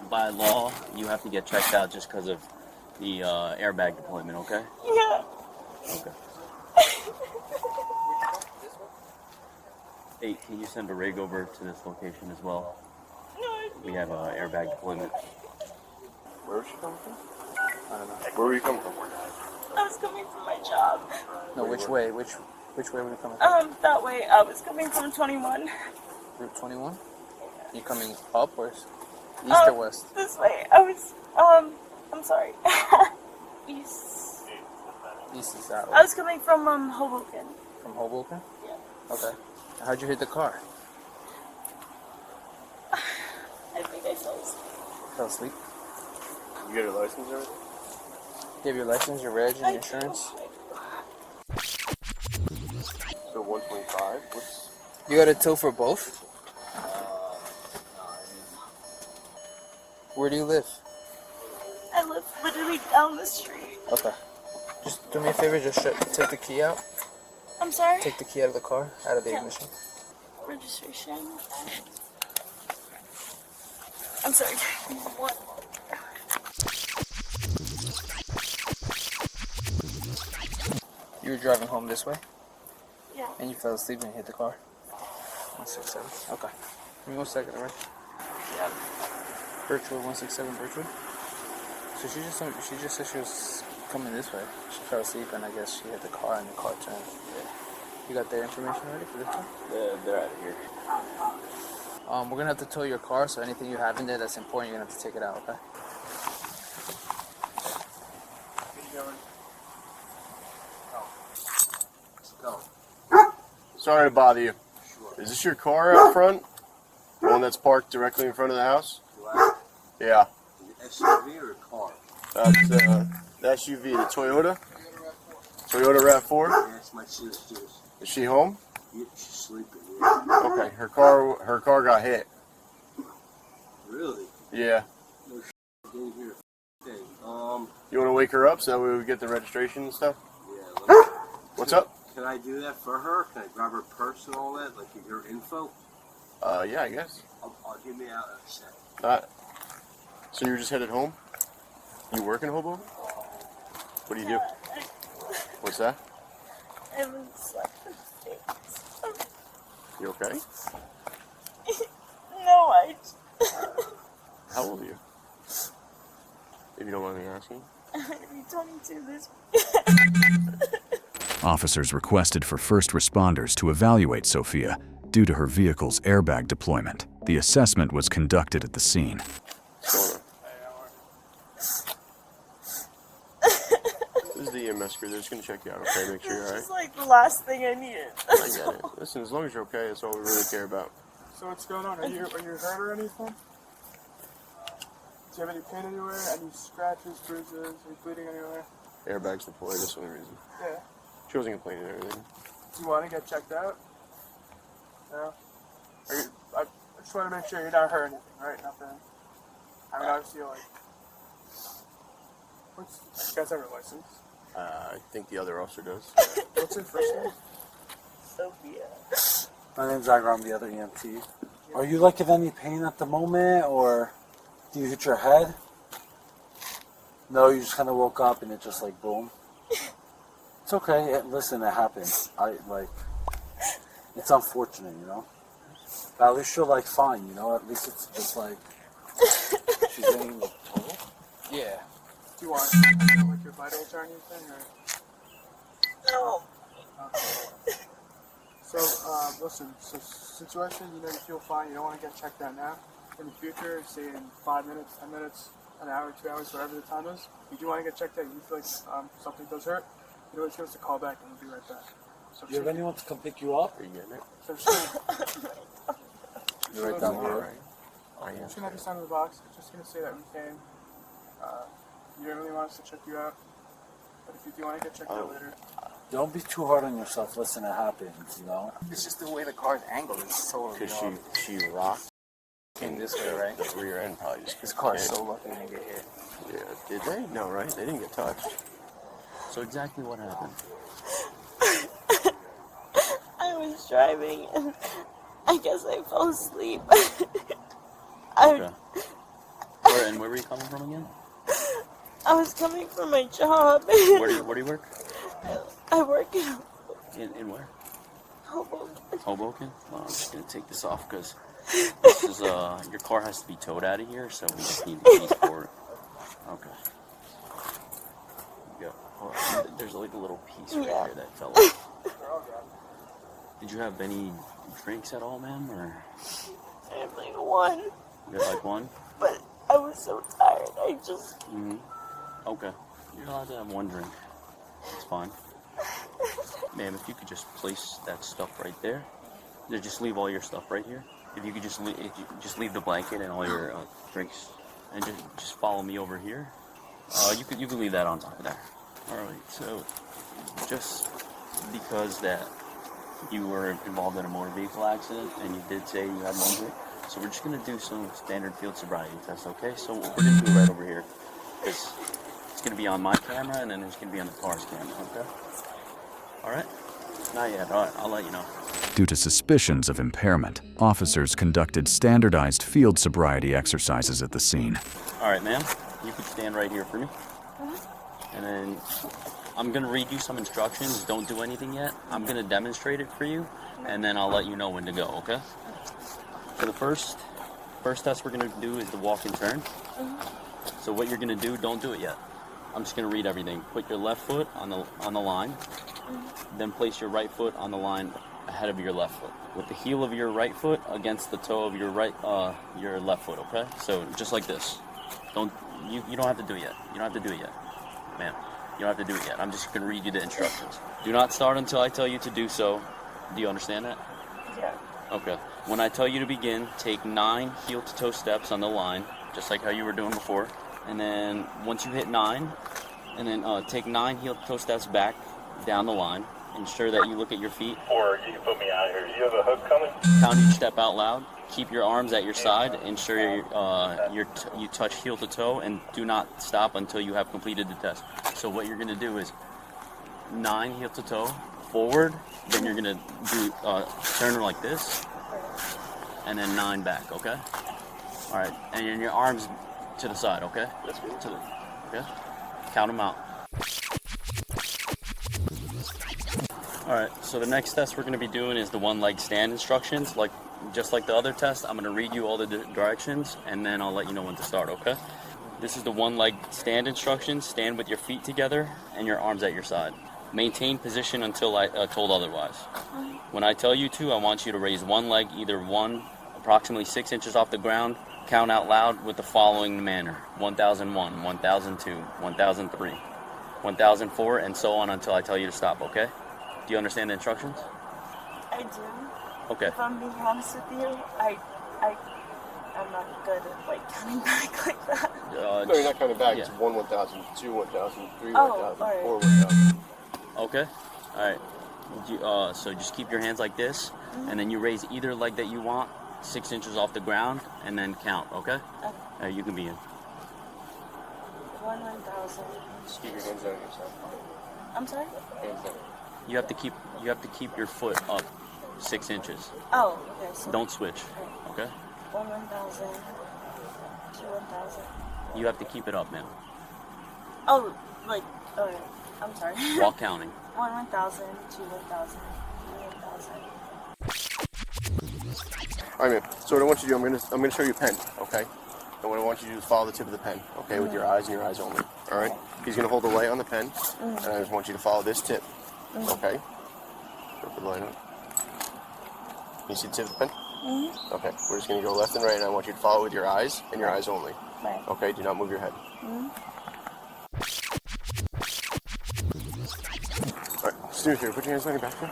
by law, you have to get checked out just because of the airbag deployment, okay? Yeah. Okay. Hey, can you send a rig over to this location as well? No. We have airbag deployment. Where was she coming from? I don't know. Where were you coming from? I was coming from my job. No, which way? Which way were you coming from? That way. I was coming from 21. Route 21? You coming up or east or west? This way. I was, I'm sorry. East. East is that way. I was coming from, Hoboken. From Hoboken? Yeah. Okay. How'd you hit the car? I think I fell asleep. Fell asleep? You got your license or anything? You have your license, your reg, and your insurance? So 125? What's... You got a tow for both? Where do you live? I live literally down the street. Okay. Just do me a favor, just take the key out. I'm sorry? Take the key out of the car, out of the ignition. Registration. I'm sorry. What? You were driving home this way? Yeah. And you fell asleep and hit the car? 167. Okay. Give me 1 second, alright? Yeah. Birchwood, 167 Birchwood. So she just said she was coming this way. She fell asleep and I guess she hit the car and the car turned. Yeah. You got their information ready for this one? Yeah, they're out of here. We're gonna have to tow your car, so anything you have in there that's important, you're gonna have to take it out, okay? Sorry to bother you. Is this your car out front? The one that's parked directly in front of the house? Yeah. SUV or a car? That's the SUV, the Toyota? Toyota RAV4? Yeah, that's my sister's. Is she home? Yeah, she's sleeping. Yeah. Okay, her car got hit. Really? Yeah. No shit. Didn't hear a thing. You want to wake her up so that way we get the registration and stuff? Yeah. What's up? Can I do that for her? Can I grab her purse and all that? Like her info? Yeah, I guess. I'll give me out in a sec. So you're just headed home? You work in Hoboken? What do you do? What's that? I haven't slept for days. You okay? No, How old are you? If you don't mind me asking. You told me to this. Officers requested for first responders to evaluate Sofia due to her vehicle's airbag deployment. The assessment was conducted at the scene. This is the EMS crew. They're just going to check you out, okay? Make sure you're alright. It's like the last thing I needed. I get it. Listen, as long as you're okay, that's all we really care about. So what's going on? Are you hurt or anything? Do you have any pain anywhere? Any scratches, bruises? Are you bleeding anywhere? Airbags deployed, that's the only reason. Yeah. She wasn't complaining or anything. Do you want to get checked out? No? I just want to make sure you're not hurt or anything, right? Nothing. I mean, obviously, you guys have a license? I think the other officer does. What's your first name? Sofia. My name's Ira, I'm the other EMT. Are you like in any pain at the moment, or do you hit your head? No, you just kind of woke up and it just like boom. It's okay. Listen, it happens. It's unfortunate, you know. But at least you're like fine, you know. At least it's just like she's getting like total. Yeah. Do you want to know like your vitals or anything, or? No. Okay. So, listen, situation, you feel fine, you don't want to get checked out now. In the future, say in 5 minutes, 10 minutes, an hour, 2 hours, whatever the time is, you do want to get checked out, you feel like something does hurt, you always give us a call back and we'll be right back. So Do you have anyone to come pick you up? Are you getting it? So You're right down the road. I'm just going to have you sign in the box. It's just going to say that we came. You don't really want us to check you out, but if you do want to get checked out later. Don't be too hard on yourself. Listen, it happens, you know. It's just the way the car's angled. It's so. Because she rocked. Came this way, right? The rear end probably just. This car's so lucky to get hit. Yeah, did they? No, right? They didn't get touched. So exactly what happened? I was driving and I guess I fell asleep. Okay. Where were you coming from again? I was coming from my job. Where do you work? I work In where? Hoboken. Hoboken? Well, I'm just gonna take this off because this is your car has to be towed out of here, so we just need the keys for it. Okay. Go. Oh, there's like a little piece right here that fell off. Did you have any drinks at all, ma'am, or? I had like one. You had like one? But I was so tired. I just. Mm-hmm. Okay. You're allowed to have one drink. It's fine. Ma'am, if you could just place that stuff right there. Just leave all your stuff right here. If you could just leave the blanket and all your drinks, and just follow me over here. You could leave that on top of there. All right. So, just because that you were involved in a motor vehicle accident and you did say you had one drink, so we're just gonna do some standard field sobriety tests. Okay? So we're gonna do it right over here. It's gonna be on my camera and then it's gonna be on the car's camera. Okay? All right. Not yet. All right. I'll let you know. Due to suspicions of impairment, officers conducted standardized field sobriety exercises at the scene. All right, ma'am. You could stand right here for me. And then I'm going to read you some instructions. Don't do anything yet. I'm going to demonstrate it for you, and then I'll let you know when to go, okay? So the first test we're going to do is the walk and turn. So what you're going to do, don't do it yet. I'm just going to read everything. Put your left foot on the line. Then place your right foot on the line ahead of your left foot, with the heel of your right foot against the toe of your left foot. Okay, so just like this. You don't have to do it yet. You don't have to do it yet, ma'am. You don't have to do it yet. I'm just gonna read you the instructions. Do not start until I tell you to do so. Do you understand that? Yeah. Okay. When I tell you to begin, take 9 heel-to-toe steps on the line, just like how you were doing before. And then once you hit 9, and then take 9 heel-to-toe steps back down the line. Ensure that you look at your feet. Or you can put me out here. You have a hook coming? Count each step out loud. Keep your arms at your side. Ensure you touch heel to toe, and do not stop until you have completed the test. So what you're going to do is 9 heel to toe forward. Then you're going to do turn like this, and then 9 back. Okay. All right. And your arms to the side. Okay. Okay. Count them out. Alright, so the next test we're going to be doing is the one-leg stand instructions. Just like the other test, I'm going to read you all the directions, and then I'll let you know when to start, okay? This is the one leg stand instructions. Stand with your feet together and your arms at your side. Maintain position until I told otherwise. When I tell you to, I want you to raise one leg, either approximately 6 inches off the ground. Count out loud with the following manner: 1001, 1002, 1003, 1004, and so on until I tell you to stop, okay? Do you understand the instructions? I do. Okay. If I'm being honest with you, I'm not good at like counting back like that. No, you're not counting back. Yeah. It's 1, 1000, 2, 1000, 3, Oh, 1000, alright. 4, 1000. Okay. All right. So just keep your hands like this, and then you raise either leg that you want 6 inches off the ground, and then count. Okay. You can be in. 1,000. Just keep your hands down yourself. I'm sorry? Hands down. You have to keep your foot up 6 inches. Oh, okay. So Don't switch. Okay. 1,000. 2,000. You have to keep it up, man. Oh, like, okay. I'm sorry. While counting. 1,000, 2,000, 3,000. All right, man. So what I want you to do, I'm gonna show you a pen, okay? And what I want you to do is follow the tip of the pen, okay, with your eyes and your eyes only. All right. He's gonna hold the light on the pen, and I just want you to follow this tip, okay? Put the light on. You see the tip of the pen? Okay. We're just gonna go left and right, and I want you to follow with your eyes and your eyes only. Right. Okay. Do not move your head. All right. Stu, here. Put your hands on your back here.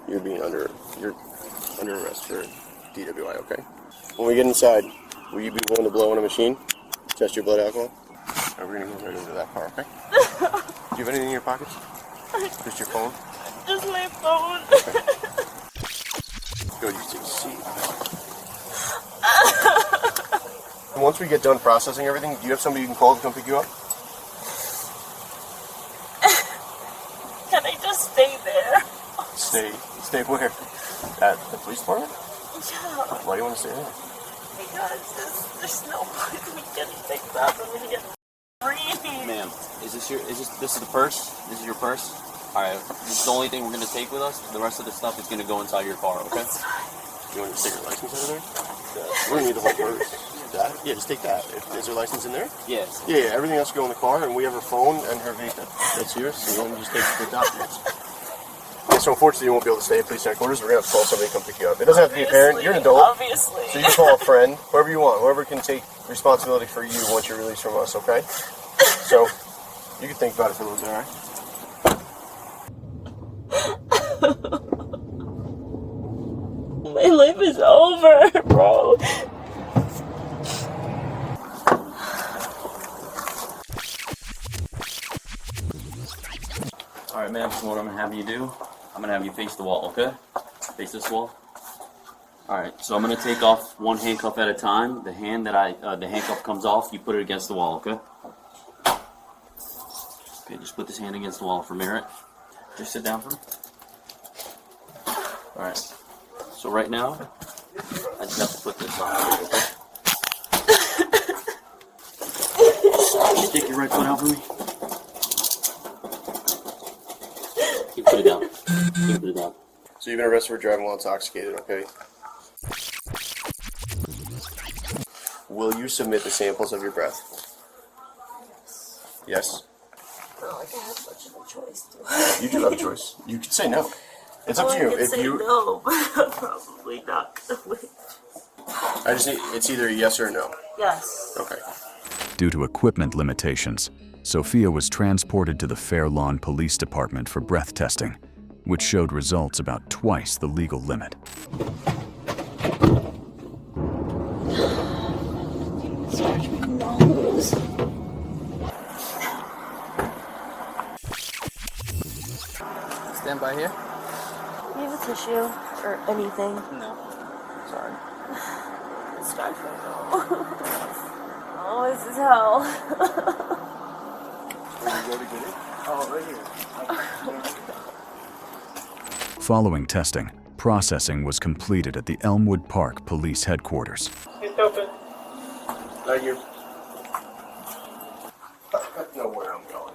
You're under arrest for DWI, okay? When we get inside, will you be willing to blow on a machine? Test your blood alcohol? All right, we're gonna go right into that car, okay? Do you have anything in your pockets? Just your phone? Just my phone. Go, you take a seat. And once we get done processing everything, do you have somebody you can call to come pick you up? Can I just stay there? Stay where? At the police department? Yeah. Why do you want to stay there? Because there's no point in me getting picked up and we get free. Ma'am, this is the purse? This is your purse? Alright, this is the only thing we're gonna take with us. The rest of the stuff is gonna go inside your car, okay? You want to take your license out of there? We're gonna need the whole purse. That? Yeah, just take that. Is there a license in there? Yes. Yeah, everything else will go in the car, and we have her phone and her visa. That's yours, so you want to just take the documents. Yeah, so unfortunately you won't be able to stay at police headquarters. We're gonna have to call somebody to come pick you up. It doesn't have to be a parent. You're an adult. Obviously. So you can call a friend, whoever you want, whoever can take responsibility for you once you're released from us, okay? So, you can think about it for a little bit, alright? My life is over, bro. Alright, ma'am, so what I'm gonna have you do, I'm gonna have you face the wall, okay? Face this wall. Alright, so I'm gonna take off one handcuff at a time. The hand that the handcuff comes off, you put it against the wall, okay? Okay, just put this hand against the wall for merit. Just sit down for me. Alright, so right now, I just have to put this on, okay? Stick your right foot out for me. You put it down. You put it down. So you've been arrested for driving while intoxicated, okay? Will you submit the samples of your breath? Yes? Not like I have much of a choice, do I? You do have a choice. You can say no. It's up to you. I can If say you no, but I'm probably not gonna win. I just need, it's either a yes or a no. Yes. Okay. Due to equipment limitations, Sofia was transported to the Fair Lawn Police Department for breath testing, which showed results about twice the legal limit. Stand by here. Do you have a tissue or anything? No. Sorry. It's time to go. Oh, this is hell. Where do you go to get it? Oh, right here. Following testing, processing was completed at the Elmwood Park Police Headquarters. It's open. Right here. I know where I'm going.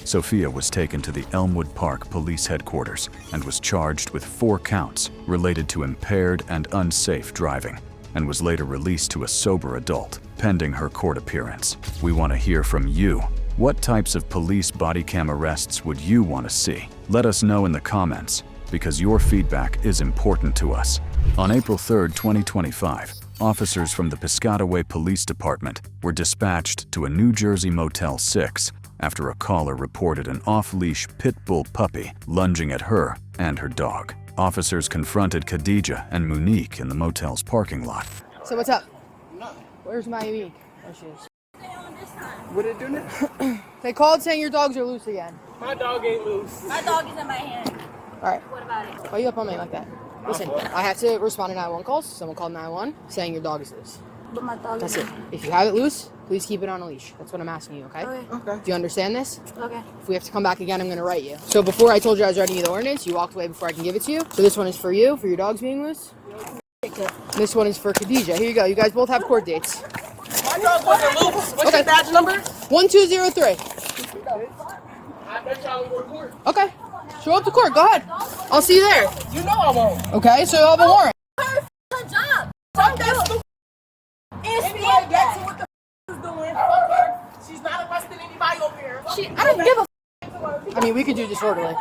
Sofia was taken to the Elmwood Park Police Headquarters and was charged with 4 counts related to impaired and unsafe driving. and was later released to a sober adult, pending her court appearance. We want to hear from you. What types of police body cam arrests would you want to see? Let us know in the comments, because your feedback is important to us. On April 3, 2025, officers from the Piscataway Police Department were dispatched to a New Jersey Motel 6 after a caller reported an off-leash pit bull puppy lunging at her and her dog. Officers confronted Kadeija and Miunique in the motel's parking lot. So what's up? Where's Miunique? There she is. What are they doing now? They called saying your dogs are loose again. My dog ain't loose. My dog is in my hand. All right. What about it? Why are you up on me like that? Listen, I have to respond to 911 calls. Someone called 911 saying your dog is loose. But my dog That's is it. If you have it loose, please keep it on a leash. That's what I'm asking you, okay? Okay. Do you understand this? Okay. If we have to come back again, I'm going to write you. So before I told you I was writing you the ordinance, you walked away before I can give it to you. So this one is for you, for your dogs being loose. This one is for Kadeija. Here you go. You guys both have court dates. My dog wasn't loose. What's your badge number? 1203. I bet y'all will go to court. Okay. Show up to court. Go ahead. I'll see you there. You know I won't. Okay, so you'll have a warrant. Good job. Fuck that stupid. Anyway, that's what the is doing. Fuck her. She's not arresting anybody over here. I don't give a I mean, we could do disorderly.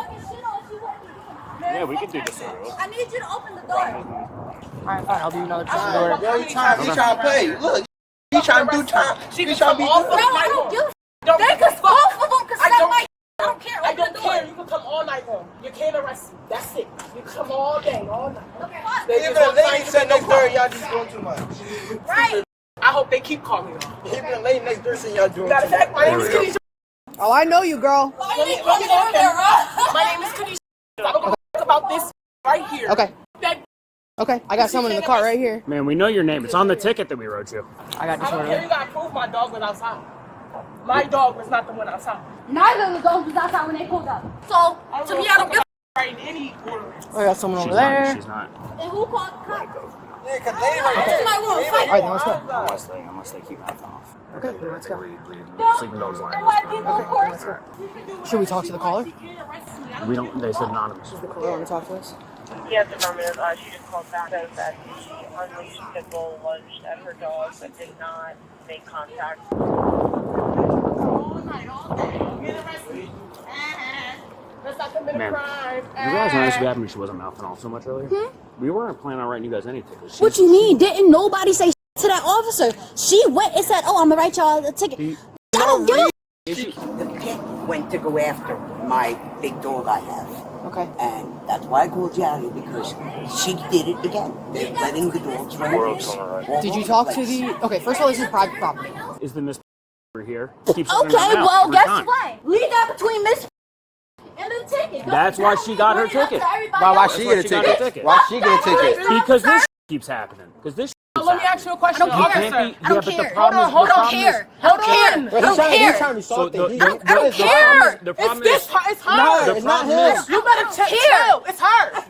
Yeah, we can do this. I need you to open the door. Alright, fine. I'll do another disorderly. Yo, he trying to play. Look, he trying to do time. She can come off of I don't give a They can both of them can suck my I don't care. I don't care. You can come all night long. You can't arrest me. That's it. You can come all day, all night. Even the lady said next door, y'all just doing too much. Right. I hope they keep calling me. Even the lady next door said y'all doing Matter too of fact, much. my name is Kadeija. Oh, I know you, girl. Let me go there, my name is Kadeija. I'm going to talk about this right here. Okay. That Okay, I got someone in the car right here. Man, we know your name. It's on the ticket that we wrote you. I got I don't care. You got to prove my dog was outside. My dog was not the one outside. Neither of the dogs was outside when they pulled up. So, to me, I don't give a right in any order. I got someone over there. She's not. And who called the cops? Yeah, because they I just might want to fight. Alright, then let's go. Unless they keep acting off. Okay, let's go. Sleeping dogs line. Let's go. Should we talk to the caller? We don't. They said anonymous. Does the caller want to talk to us? Yes, affirmative. She just called back. Says that she unleashed pit bull lunged at her dog but did not make contact. Man, you guys are nice to me. She wasn't mouthing off so much earlier. We weren't planning on writing you guys any tickets. What you mean? Didn't nobody say to that officer? She went and said, "Oh, I'm gonna write y'all a ticket." I don't give a. The pit went to go after my big dog I have. Okay. And that's why I called you out here, because she did it again. They're letting the dogs run loose. Did you talk to the... Okay, first of all, this is private property. Is the Miss here? Okay, well, guess what? Leave that between Miss and the ticket. That's why she got her ticket. Why she get a ticket? Why she get a ticket? Because this keeps happening. Because this. Let me ask you a question. You can't be. Yeah, but the problem is. Hold on. The problem is. It's her. The problem is. You better chill. It's her.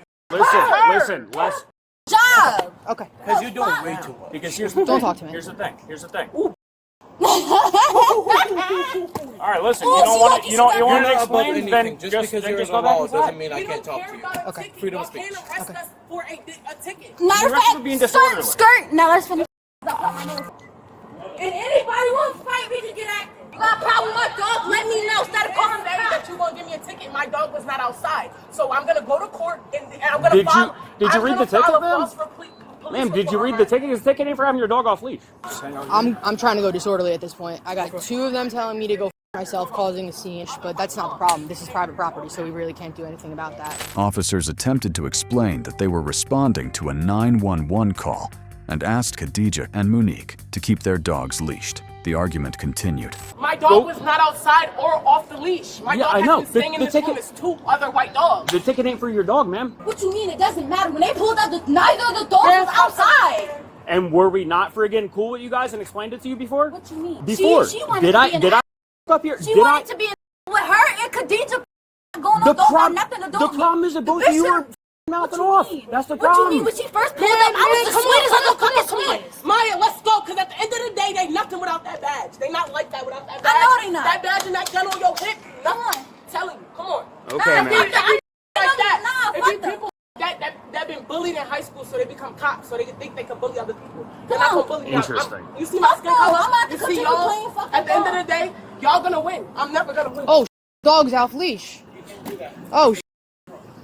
Listen, Les. Job. Okay. Because you're doing way too much. Because here's the thing. Don't talk to me. Here's the thing. All right, listen. You don't want to explain. Then just because you're in the law doesn't mean I can't talk to you. Okay. Freedom of speech. You can't arrest us for a ticket. Matter of fact, skirt. Now let's finish. And anybody wants to fight, we can get active. You got a problem with my dog? Let me know. Instead of calling me that you're gonna give me a ticket. My dog was not outside, so I'm gonna go to court and I'm gonna. Did you read the ticket, ma'am? Ma'am, did you read the ticket? Because the ticket ain't for having your dog off leash. I'm trying to go disorderly at this point. I got two of them telling me to go myself, causing a scene, but that's not the problem. This is private property, so we really can't do anything about that. Officers attempted to explain that they were responding to a 911 call and asked Kadeija and Miunique to keep their dogs leashed. The argument continued. My dog was not outside or off the leash. My dog has been staying in this room with two other white dogs. The ticket ain't for your dog, ma'am. What you mean? It doesn't matter. When they pulled out, neither of the dogs was outside. And were we not friggin' cool with you guys and explained it to you before? What you mean? Before. She wanted did to I be up here? She wanted to be with her and Kadeija going on. Don't have nothing to do with the problem is that both of you are mouthing off. That's the problem. What you mean? When she first pulled up, I was the sweetest of the fucking sweetest. Maya, let's go, because at the end of the day, they nothing without that badge. They not like that without that badge. I know they not. That badge and that gun on your hip. Come on. Telling you. Come on. Okay, man. Like that. If you people that been bullied in high school, so they become cops. so they think they can bully other people. They're not gonna bully me. Interesting. You see my skin color? I'm about to You see continue y'all? playing fucking At the end of ball. the day, y'all gonna win. I'm never gonna win. Oh, dog's off leash. Oh,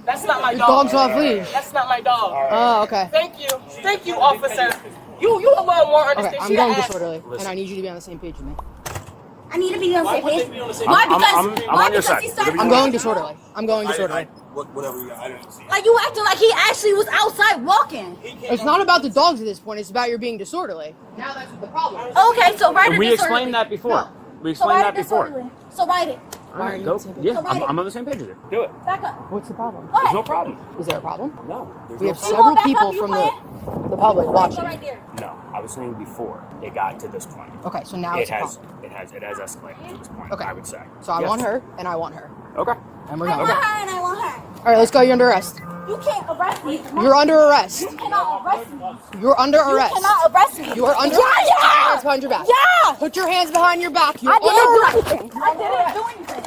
That's not my your dog. dog's off leash. That's not my dog. Oh, okay. Thank you, officer. You a little more understand. Okay, I'm She going asked- disorderly, and I need you to be on the same page with me. I need to be on the Why same would page. they be on the same Why? page? Because I'm why? on your Because side. he started. I'm going disorderly. I'm going disorderly. Whatever you got, I didn't see it. Like you acting like he actually was outside walking. It's not about the dogs at this point. It's about your being disorderly. Now that's what the problem is. Okay, so write it. We disorderly. explained that before. We So explained write that it before. disorderly. So write it. All right, go. Yeah, I'm on the same page with you. Do it. Back up. What's the problem? Go There's ahead. no problem. Is there a problem? No. There's We no have problem. several back people up, you from playing? the public Go watching. right there. No, I was saying before it got to this point. Okay, so now It it's a has problem. it has escalated to this point. Okay. I would say. So I Yes. want her, and I want her. Okay. And we're I going. want her and I want her. All right, let's go. You're under arrest. You can't arrest me. You're under arrest. You cannot arrest me. You're under arrest. You cannot arrest me. You are under Yeah, arrest. yeah. Put your hands behind your back. Yeah. Put your hands behind your back. You're I under didn't arrest. do anything. I didn't do anything.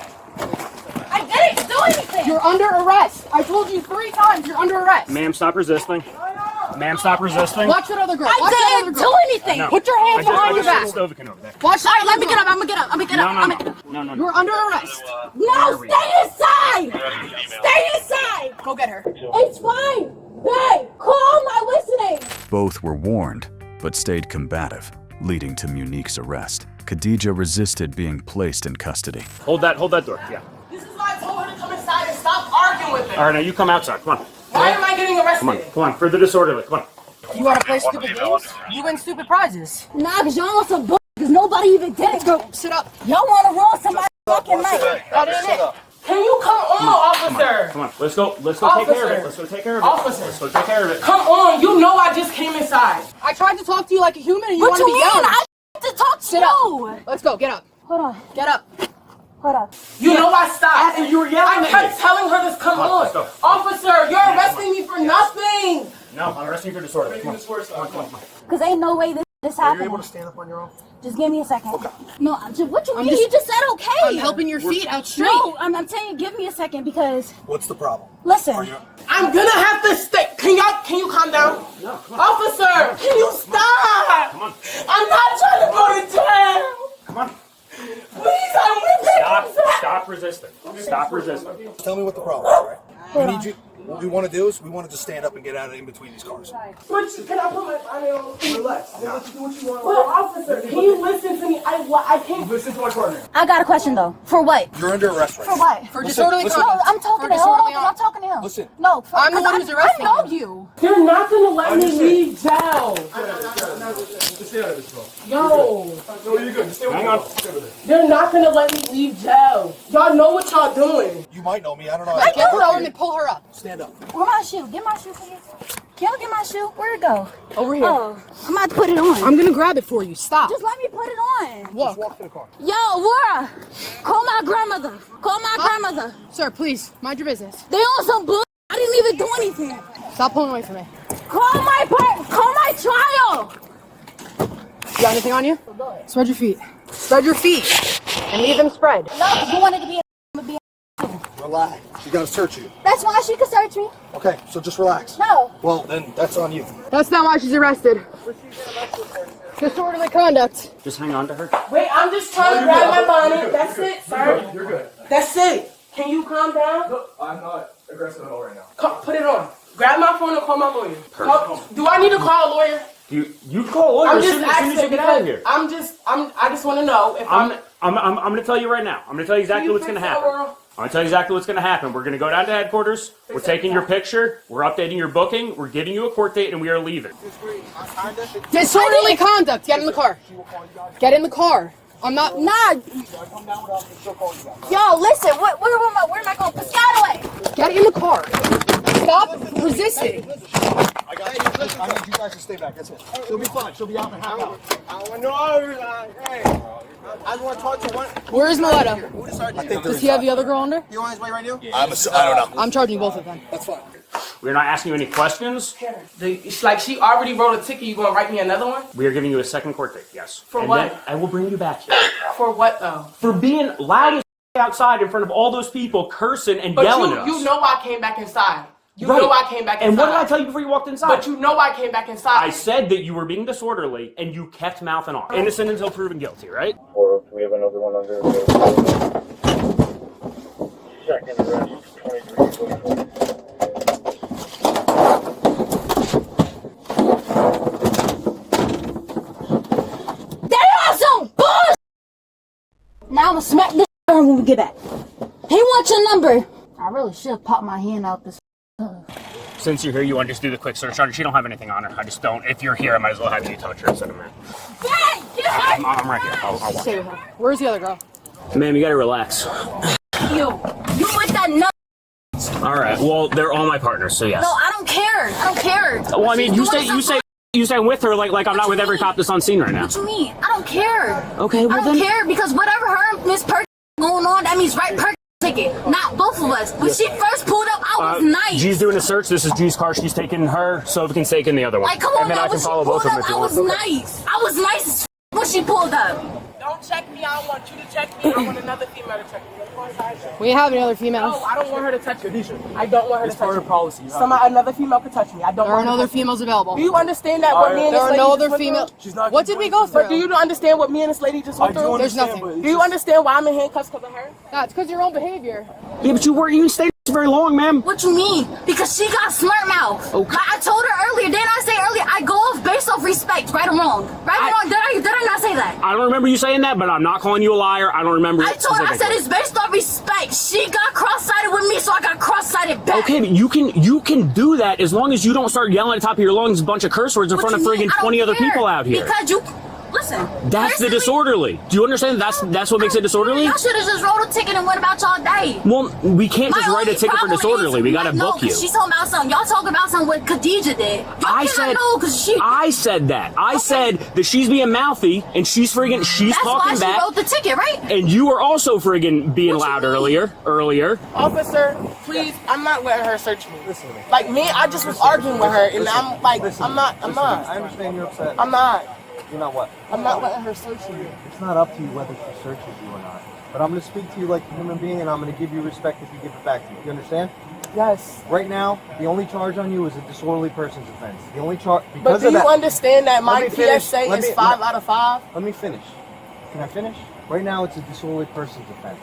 I didn't do anything. You're under arrest. I told you 3 times. You're under arrest. Ma'am, stop resisting. Ma'am, stop resisting. Watch that other girl. I Watch that other didn't girl. do anything. No. Put your hands behind I your just back. saw Stovican over there. Watch All that. right, let me get up. I'm gonna get up. I'm gonna get up. I'm gonna... No. You're under arrest. No, stay inside. Stay inside. Go get her. It's fine. Babe, call my listening. Both were warned, but stayed combative, leading to Miunique's arrest. Kadeija resisted being placed in custody. Hold that door. Yeah. This is why I told her to come inside and stop arguing with me. All right, now you come outside. Come on. Why am I getting arrested? Come on. For the disorderly. Come on. You want to play stupid games? You win stupid prizes. Nah, cause y'all want some bull. Cause nobody even did it. Let's go. Sit up. Y'all want to roll somebody fucking night. That ain't it. Can you come on, officer? Come on. Let's go take care of it. Let's go take care of it. Officer. Let's go take care of it. Come on, you know I just came inside. I tried to talk to you like a human, and you What want you to be mean? yelling. I to talk to Sit you. up. Let's go. Get up. Hold on. Get up. Hold on. You know I stopped. And you were yelling I at kept me. telling her to come on. Let's go. Officer, you're arresting me for nothing. No, I'm arresting you for disorderly. Come on. Cause ain't no way this happened. Are you able to stand up on your own? Just give me a second. Okay. No, what you mean? just- You just said okay. I'm helping your feet out straight. No, I'm telling you, give me a second because What's the problem? listen. I'm gonna have to stay. Can you calm down? No, come on. Officer, can you stop? Come on. I'm not trying to go to jail. Come on. Please, I'm Stop resisting. Stop resisting. Tell me what the problem is, right? We need you. What we want to do is we want to just stand up and get out of in between these cars. Can I put my on? Relax. I'm gonna let you do what you want. Well, officer, can you listen to me? I can't listen to my partner. I got a question though. For what? You're under arrest right For now. what? For disorderly listen. conduct. No, I'm talking For to him. disorderly I'm talking to him. Listen. No, I'm the one who's arresting I know you. you. They're not gonna let me leave jail. Just stay out of this, bro. Yo, No, you're good. Just stay with Hang me. on. Stay with it. they're not gonna let me leave jail. Y'all know what y'all doing. You might know me. I don't know. I can't throw him and pull her up. Stand up. Where my shoe? Get my shoe, please. Can you get my shoe? Where'd it go? Over here. Oh, I'm about to put it on. I'm gonna grab it for you. Stop. Just let me put it on. Walk. Walk to the car. Yo, Laura, call my grandmother. Call my grandmother. Sir, please, mind your business. They on some bull. I didn't even do anything. Stop pulling away from me. Call my trial. You got anything on you? Spread your feet. Spread your feet. And leave them spread. No, you wanted to be Relax. You got to search you. That's why she could search me. Okay, so just relax. No. Well, then that's on you. That's not why she's arrested. Disorderly conduct. Just hang on to her. Wait, I'm just trying to grab my bonnet. That's it, sir. You're good. That's it. Can you calm down? No, I'm not aggressive at all right now. Put it on. Grab my phone and call my lawyer. Do I need to call a lawyer? You call a lawyer I'm as just soon as you asking get out of because here. I just want to know if I'm going to tell you right now. I'm going to tell you exactly what's going to happen. I'm going to tell you exactly what's going to happen. We're going to go down to headquarters. We're taking your picture. We're updating your booking. We're giving you a court date, and we are leaving. Disorderly conduct. Get in the car. Get in the car. I'm not. Nah. Yo, listen. Where am I going? Piscataway. Get in the car. Stop resisting. I need you guys to stay back. That's it. She'll be fine. She'll be out in half hour. I just want to talk to one. Where is Miletta? Does he have the other girl under? You on his way right now? I don't know. I'm charging both of them. That's fine. We're not asking you any questions. It's like she already wrote a ticket. You gonna write me another one? We are giving you a second court date, yes. For and what? Then I will bring you back here. For what though? For being loud as outside in front of all those people, cursing and But yelling at us. you know I came back inside. You know I came back inside. And what did I tell you before you walked inside? But you know I came back inside. I said that you were being disorderly and you kept mouthing off. Innocent until proven guilty, right? We have another one under second arrest, 23. Now I'ma smack this when we get back. He wants your number. I really should pop my hand out this. Since you're here, you want to just do the quick search on her? She don't have anything on her. I just don't. If you're here, I might as well have you touch her instead of me. I'm right here. I'll watch Stay her. with her. Where's the other girl? Ma'am, you gotta relax. You with that nut? All right. Well, they're all my partners, so yes. No, I don't care. I don't care. Well, I mean, you say I'm with her like I'm not with every cop that's on scene right now. What you mean? I don't care. Okay, well I don't care because whatever her and Miss Perkins going on, that means right Perkins ticket, not both of us. When she first pulled up, I was nice. G's doing a search. This is G's car. She's taking her. Sovakin's taking the other one. Like, come on, and then now, I can when she follow both of them if you I want. was nice. I was nice as when she pulled up. Don't check me. I don't want you to check me. I want another female to check me. We have any other females? No, I don't want her to touch me. I don't want her to touch me. It's part of policy. Another female could touch me. I don't There are want no her to other touch me. females available. Do you understand that what me and this There are lady no just other went female. through? What did we go through? But do you understand what me and this lady just went through? There's nothing. Do you understand why I'm in handcuffs because of her? Nah, it's because of your own behavior. Yeah, but you weren't even staying very long, ma'am. What you mean? Because she got smart mouth. Okay. Like I told her earlier, didn't I say earlier, I go off based off respect, right or wrong? Right or wrong? Did I not say that? I don't remember you saying that, but I'm not calling you a liar. I don't remember. I told her, I said it's based on respect. She got cross-sided with me, so I got cross-sided back. Okay, but you can do that as long as you don't start yelling at the top of your lungs a bunch of curse words in front of friggin' 20 other people out here. Because you, listen. That's the disorderly. Do you understand? That's what makes it disorderly? Y'all should have just wrote a ticket and went about y'all day. Well, we can't just write a ticket for disorderly. We gotta book you. She's talking about something. Y'all talking about something what Kadeija did. I said that. I said that she's being mouthy and she's talking That's why back. she wrote the ticket, right? And you were also friggin' being loud earlier. Officer, please, I'm not letting her search me. Listen to me. Like me, I just was arguing with her, and I'm like, I'm not. I understand you're upset. I'm not. You're not what? I'm not letting her search me. It's not up to you whether she searches you or not. But I'm going to speak to you like a human being, and I'm going to give you respect if you give it back to me. You understand? Yes. Right now, the only charge on you is a disorderly person's offense. The only charge because But do of you that, understand that my Let me finish. PSA Let is me- 5 out of 5? Let me finish. Can I finish? Right now, it's a disorderly person's offense.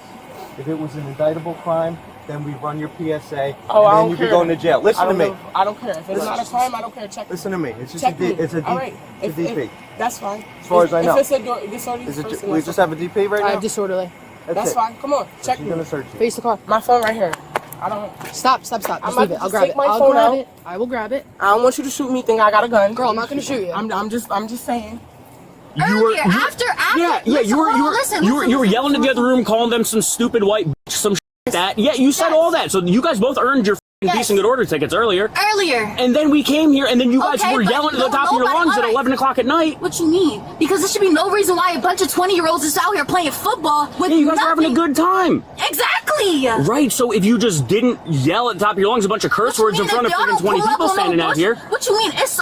If it was an indictable crime, then we run your PSA, Oh, I and then don't you care. be going to jail. Listen I to don't me. know. I don't care. If it's not a crime, I don't care. Check me. Listen to me. It's just Check me. it's a All right. DP. That's fine. As far as I know. If it's a disorderly Is it? person, We that's just have a DP right I now. have disorderly. That's it. fine. Come on. Check She's me. gonna search you. Face the car. My phone right here. I don't. Stop. I'm Just about leave to it. I'll just grab take it. my I'll phone grab out. it. I will grab it. I don't want you to shoot me. Think I got a gun. Girl, I'm not gonna shoot you. I'm just saying. After. Yeah, you were yelling in the other room, calling them some stupid white bitch, some shit like that. Yeah, you said all that. So you guys both earned your decent good order tickets earlier. And then we came here, and then you guys were yelling at the top of your lungs at 11 o'clock at night. What you mean? Because there should be no reason why a bunch of 20-year-olds is out here playing football with Yeah, you guys were having a good time. Exactly. Right, so if you just didn't yell at the top of your lungs a bunch of curse words in front of freaking 20 people standing out here. What you mean? It's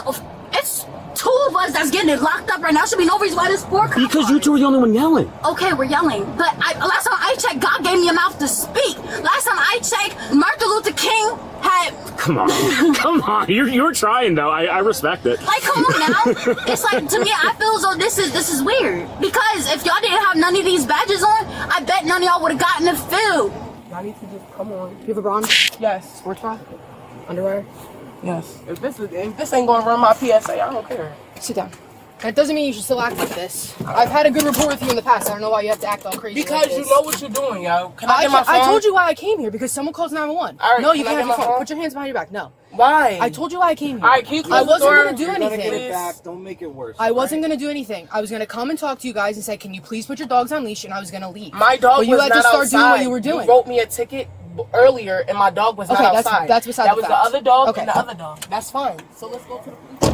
2 of us that's getting it locked up right now. Should be no reason why there's 4 cops. Because you two were the only one yelling. Okay, we're yelling. But last time I checked, God gave me a mouth to speak. Last time I checked, Martin Luther King had... Come on. You're trying, though. I respect it. Like, come on now. It's like, to me, I feel as though this is weird. Because if y'all didn't have none of these badges on, I bet none of y'all would have gotten the field. Y'all need to just come on. You have a bra? Yes. Sports bra? Underwear? Yes. If this ain't gonna run my PSA, I don't care. Sit down. That doesn't mean you should still act like this. I've had a good rapport with you in the past. I don't know why you have to act all crazy. Because like you know what you're doing, yo. Can I get my phone? I told you why I came here, because someone calls 911. All right, no, you can I can't have get your my phone. phone? Put your hands behind your back. No. Why? I told you why I came here. All right, can you close I the wasn't door? going to do You're gonna anything. get it back. Don't make it worse. I wasn't going to do anything. I was going to come and talk to you guys and say, can you please put your dogs on leash? And I was going to leave. My dog but you was had not to start outside. doing what you were doing. You wrote me a ticket earlier, and my dog was not outside. That's beside that the was fact. the other dog Okay. and the other dog. That's fine. So let's go to the police.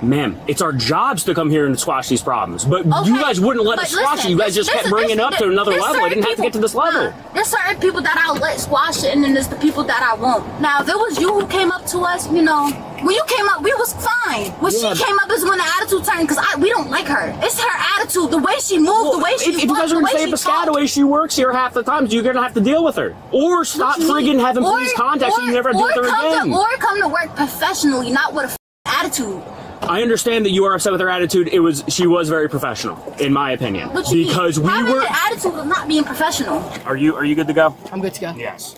Ma'am, it's our jobs to come here and squash these problems. But you guys wouldn't let us squash it. You guys just kept bringing it up to another level. I didn't have to get to this level. There's certain people that I'll let squash it, and then there's the people that I won't. Now, if it was you who came up to us, you know, When you came up, we was fine. When she came up is when the attitude turned, because we don't like her. It's her attitude, the way she moved, the way she If you guys are going to stay at Piscataway, she works here half the time, so you're going to have to deal with her. Or stop friggin' having police contact so you never deal with her again. Or come to work professionally, not with a attitude. I understand that you are upset with her attitude. She was very professional, in my opinion. Because we were. The attitude of not being professional. Are you good to go? I'm good to go. Yes.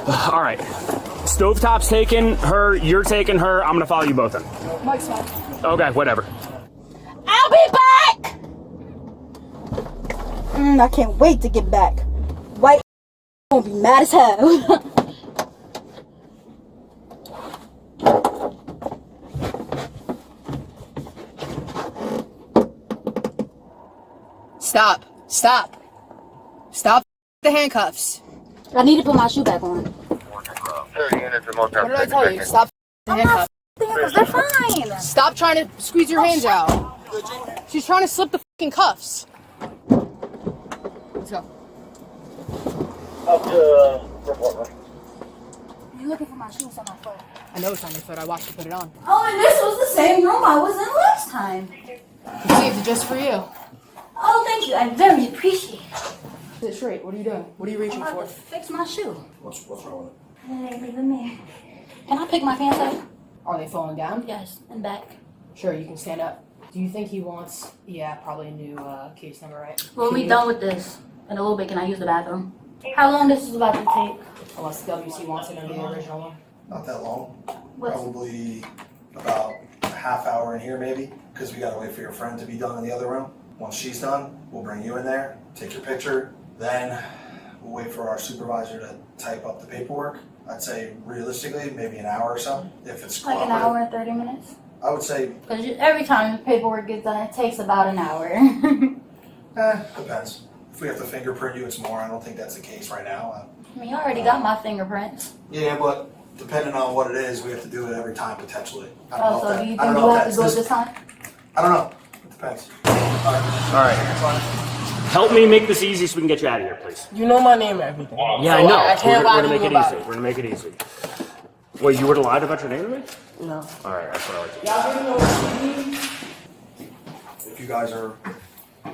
All right. Stovetop's taking her. You're taking her. I'm gonna follow you both in. Mike's fine. Okay, whatever. I'll be back. I can't wait to get back. White gonna be mad as hell. Stop. Stop. Stop the handcuffs. I need to put my shoe back on. What did I tell you? Stop the handcuffs. They're fine. Stop trying to squeeze your hands out. She's trying to slip the fucking cuffs. Let's go. You're looking for my shoes on my foot. I know it's on your foot. I watched you put it on. Oh, and this was the same room I was in last time. We saved it just for you. Oh, thank you. I very appreciate it. Sit straight. What are you doing? What are you reaching for? Fix my shoe. What's wrong with it? They leave them there. Can I pick my pants up? Are they falling down? Yes, and back. Sure, you can stand up. Do you think he wants, probably a new case number, right? When we done with this, in a little bit, can I use the bathroom? How long this is about to take? Unless WC wants it under the original one. Not that long. What's... Probably about a half hour in here maybe, because we gotta wait for your friend to be done in the other room. Once she's done, we'll bring you in there, take your picture, then we'll wait for our supervisor to type up the paperwork. I'd say realistically, maybe an hour or so, if it's like an hour and 30 minutes? I would say... Because every time the paperwork gets done, it takes about an hour. Depends. If we have to fingerprint you, it's more. I don't think that's the case right now. I mean, I already got my fingerprints. Yeah, but depending on what it is, we have to do it every time potentially. Oh, so do you think we'll have to do it this time? I don't know. It depends. All right. Help me make this easy so we can get you out of here, please. You know my name and everything. Yeah, I know. I can't lie to you about it. We're gonna make it easy. Wait, you would have lied about your name to me? No. All right, that's what I like to Y'all didn't know what you need? If you guys are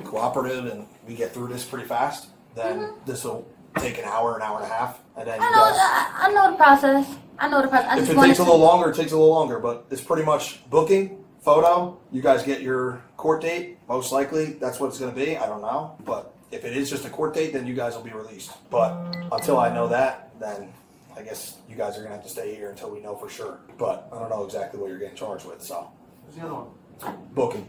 cooperative and we get through this pretty fast, then this will take an hour and a half, and then I know the process. I know the process. If it takes a little longer, it takes a little longer, but it's pretty much booking, photo, you guys get your court date, most likely, that's what it's gonna be, I don't know, but if it is just a court date, then you guys will be released. But until I know that, then I guess you guys are gonna have to stay here until we know for sure. But I don't know exactly what you're getting charged with, so. What's the other one? Booking.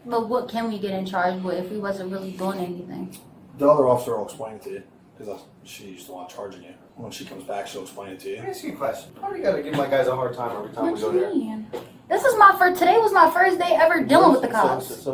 But what can we get in charge with if we wasn't really doing anything? The other officer will explain it to you, because she's the one charging you. When she comes back, she'll explain it to you. Let me ask you a question. Why do you gotta give my guys a hard time every time What we go you there? mean? This is my first. Today was my first day ever dealing with the cops.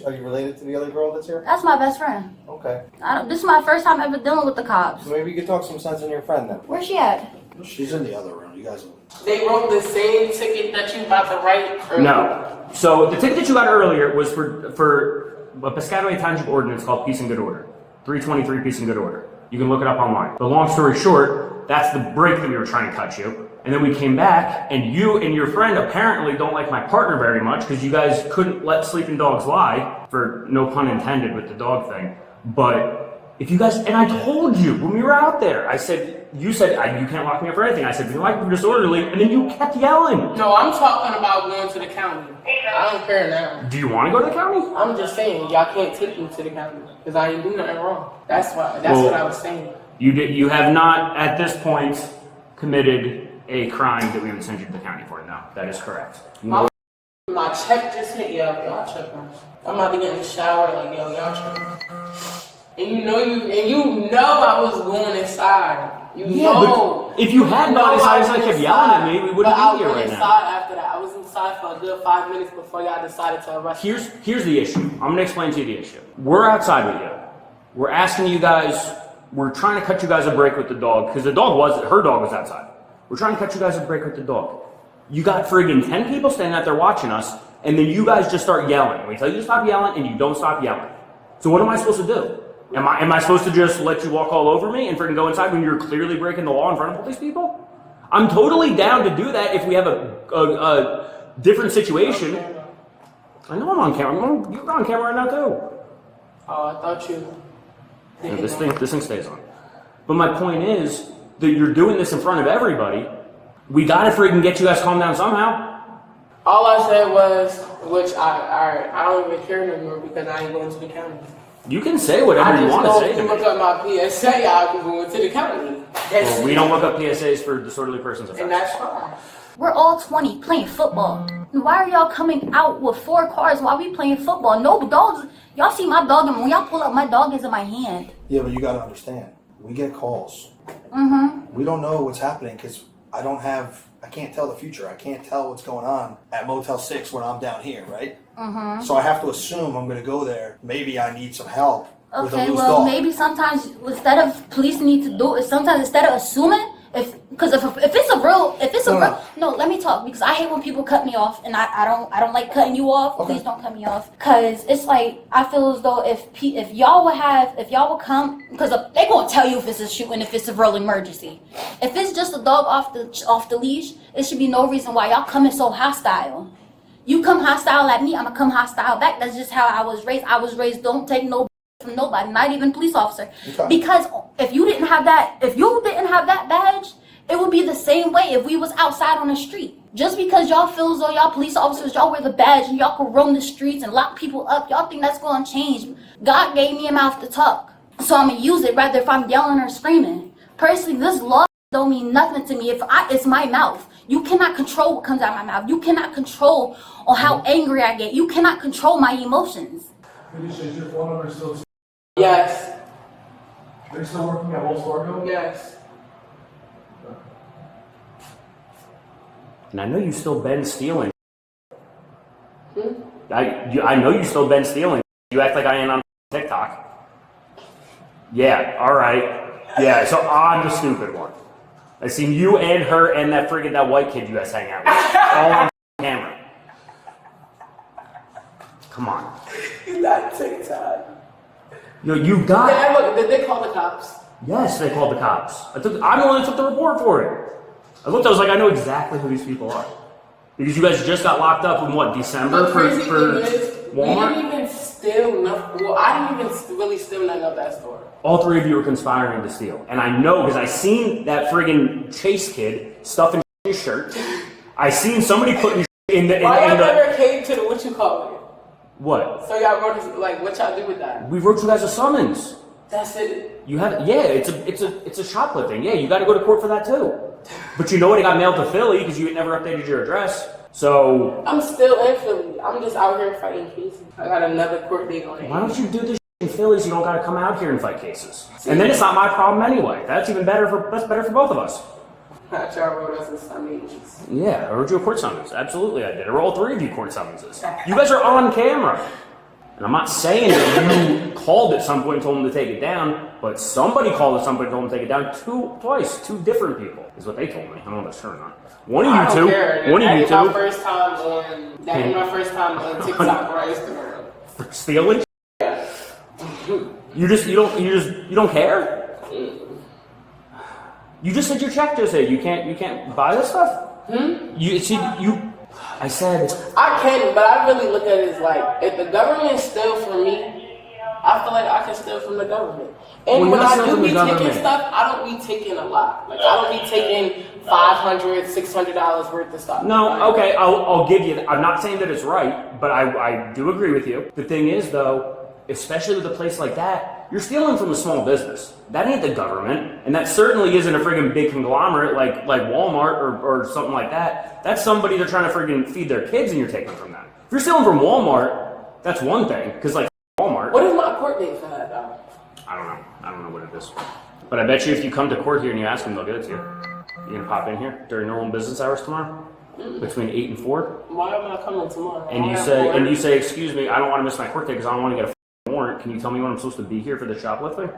Are you related to the other girl that's here? That's my best friend. Okay. This is my first time ever dealing with the cops. So maybe you could talk some sense in your friend then. Where's she at? She's in the other room. You guys will. They wrote the same ticket that you about to write? No. So the ticket that you got earlier was for a Piscataway Township ordinance called Peace and Good Order. 323 Peace and Good Order. You can look it up online. But long story short, that's the break that we were trying to cut you. And then we came back, and you and your friend apparently don't like my partner very much because you guys couldn't let sleeping dogs lie, for no pun intended with the dog thing. But if you guys, and I told you when we were out there, I said, you said, you can't lock me up for anything. I said, you like, we're disorderly, and then you kept yelling. No, I'm talking about going to the county. I don't care now. Do you want to go to the county? I'm just saying, y'all can't take me to the county because I ain't do nothing wrong. That's what I was saying. You have not, at this point, committed a crime that we would send you to the county for. No, that is correct. My check just hit, y'all tripping. I'm about to get in the shower, like, y'all tripping. And you know I was going inside. You know. But if you had gone inside and kept yelling at me, we wouldn't be here right now. After that. I was inside for a good 5 minutes before y'all decided to arrest me. Here's the issue. I'm going to explain to you the issue. We're outside with you. We're asking you guys, we're trying to cut you guys a break with the dog, because her dog was outside. We're trying to cut you guys a break with the dog. You got friggin' 10 people standing out there watching us, and then you guys just start yelling. We tell you to stop yelling, and you don't stop yelling. So what am I supposed to do? Am I supposed to just let you walk all over me and friggin' go inside when you're clearly breaking the law in front of all these people? I'm totally down to do that if we have a different situation. I know I'm on camera. You're on camera right now too. Oh, I thought you. Yeah, this thing stays on. But my point is that you're doing this in front of everybody. We gotta freaking get you guys calmed down somehow. All I said was, which I don't even care no more because I ain't going to the county. You can say whatever you want to say to me. I just look up my PSA, I'm going to the county. Well, we don't look up PSAs for disorderly persons offense. And that's fine. We're all 20 playing football. Why are y'all coming out with 4 cars while we playing football? No dogs. Y'all see my dog, and when y'all pull up, my dog is in my hand. Yeah, but you gotta understand, we get calls. Mm-hmm. We don't know what's happening because I can't tell the future. I can't tell what's going on at Motel 6 when I'm down here, right? Mm-hmm. So I have to assume I'm gonna go there. Maybe I need some help with a Okay, loose well, dog. maybe sometimes instead of police need to do it, sometimes instead of assuming, if it's a real, no, let me talk, because I hate when people cut me off, and I don't like cutting you off. Okay. Please don't cut me off, because it's like I feel as though if y'all would come, because they gonna tell you if it's a shooting, if it's a real emergency. If it's just a dog off the leash, it should be no reason why y'all coming so hostile. You come hostile at me, I'ma come hostile back. That's just how I was raised. I was raised, don't take no from nobody, not even police officer. Okay. Because if you didn't have that badge, it would be the same way if we was outside on the street. Just because y'all feel as though y'all police officers, y'all wear the badge and y'all can roam the streets and lock people up, y'all think that's gonna change. God gave me a mouth to talk, so I'm gonna use it rather if I'm yelling or screaming. Personally, this law don't mean nothing to me. It's my mouth. You cannot control what comes out of my mouth. You cannot control on how angry I get. You cannot control my emotions. Is your phone number still? Yes. Are you still working at Wells Fargo? Yes. And I know you still been stealing. I know you still been stealing. You act like I ain't on TikTok. Yeah, alright. Yeah, so I'm the stupid one. I seen you and her and that white kid you guys hang out with. All on camera. Come on. You're not TikTok. You got it. Yeah, look, did they call the cops? Yes, they called the cops. I'm the one that took the report for it. I looked, I was like, I know exactly who these people are. Because you guys just got locked up in what, December for Walmart? We didn't even steal nothing. Well, I didn't even really steal nothing of that store. All 3 of you were conspiring to steal. And I know because I seen that friggin' Chase kid stuffing his shirt. I seen somebody putting in the... Why y'all never came to the, what you call it? What? So y'all wrote, like, what y'all do with that? We wrote you guys a summons. That's it? You have, yeah, it's a shoplifting. Yeah, you got to go to court for that too. But you know what? It got mailed to Philly because you had never updated your address. So I'm still in Philly. I'm just out here fighting cases. I got another court date on it. Why don't you do this in Philly so you don't got to come out here and fight cases? And then it's not my problem anyway. That's better for both of us. Y'all wrote us a summons. Yeah, I wrote you a court summons. Absolutely, I did. I wrote all 3 of you court summonses. You guys are on camera. And I'm not saying that you called at some point and told them to take it down, but somebody called at some point and told them to take it down twice. 2 different people is what they told me. I don't know if that's true or not. One of you two. That ain't my first time on TikTok or Instagram. For stealing? Yeah. You don't care? You just said your check just said you can't buy this stuff? I said I can, but I really look at it as like, if the government steals from me, I feel like I can steal from the government. And when I do be taking stuff, I don't be taking a lot. Like, I don't be taking $500, $600 worth of stuff. No, okay, I'll give you that. I'm not saying that it's right, but I do agree with you. The thing is, though, especially with a place like that, you're stealing from a small business. That ain't the government, and that certainly isn't a friggin' big conglomerate like Walmart or something like that. That's somebody they're trying to friggin' feed their kids, and you're taking from them. If you're stealing from Walmart, that's one thing, because like Walmart. What is my court date for that, though? I don't know what it is. But I bet you if you come to court here and you ask them, they'll give it to you. You gonna pop in here during normal business hours tomorrow? Between 8 and 4? Why am I coming tomorrow? And you say, excuse me, I don't want to miss my court date because I don't want to get a warrant. Can you tell me when I'm supposed to be here for the shoplifting?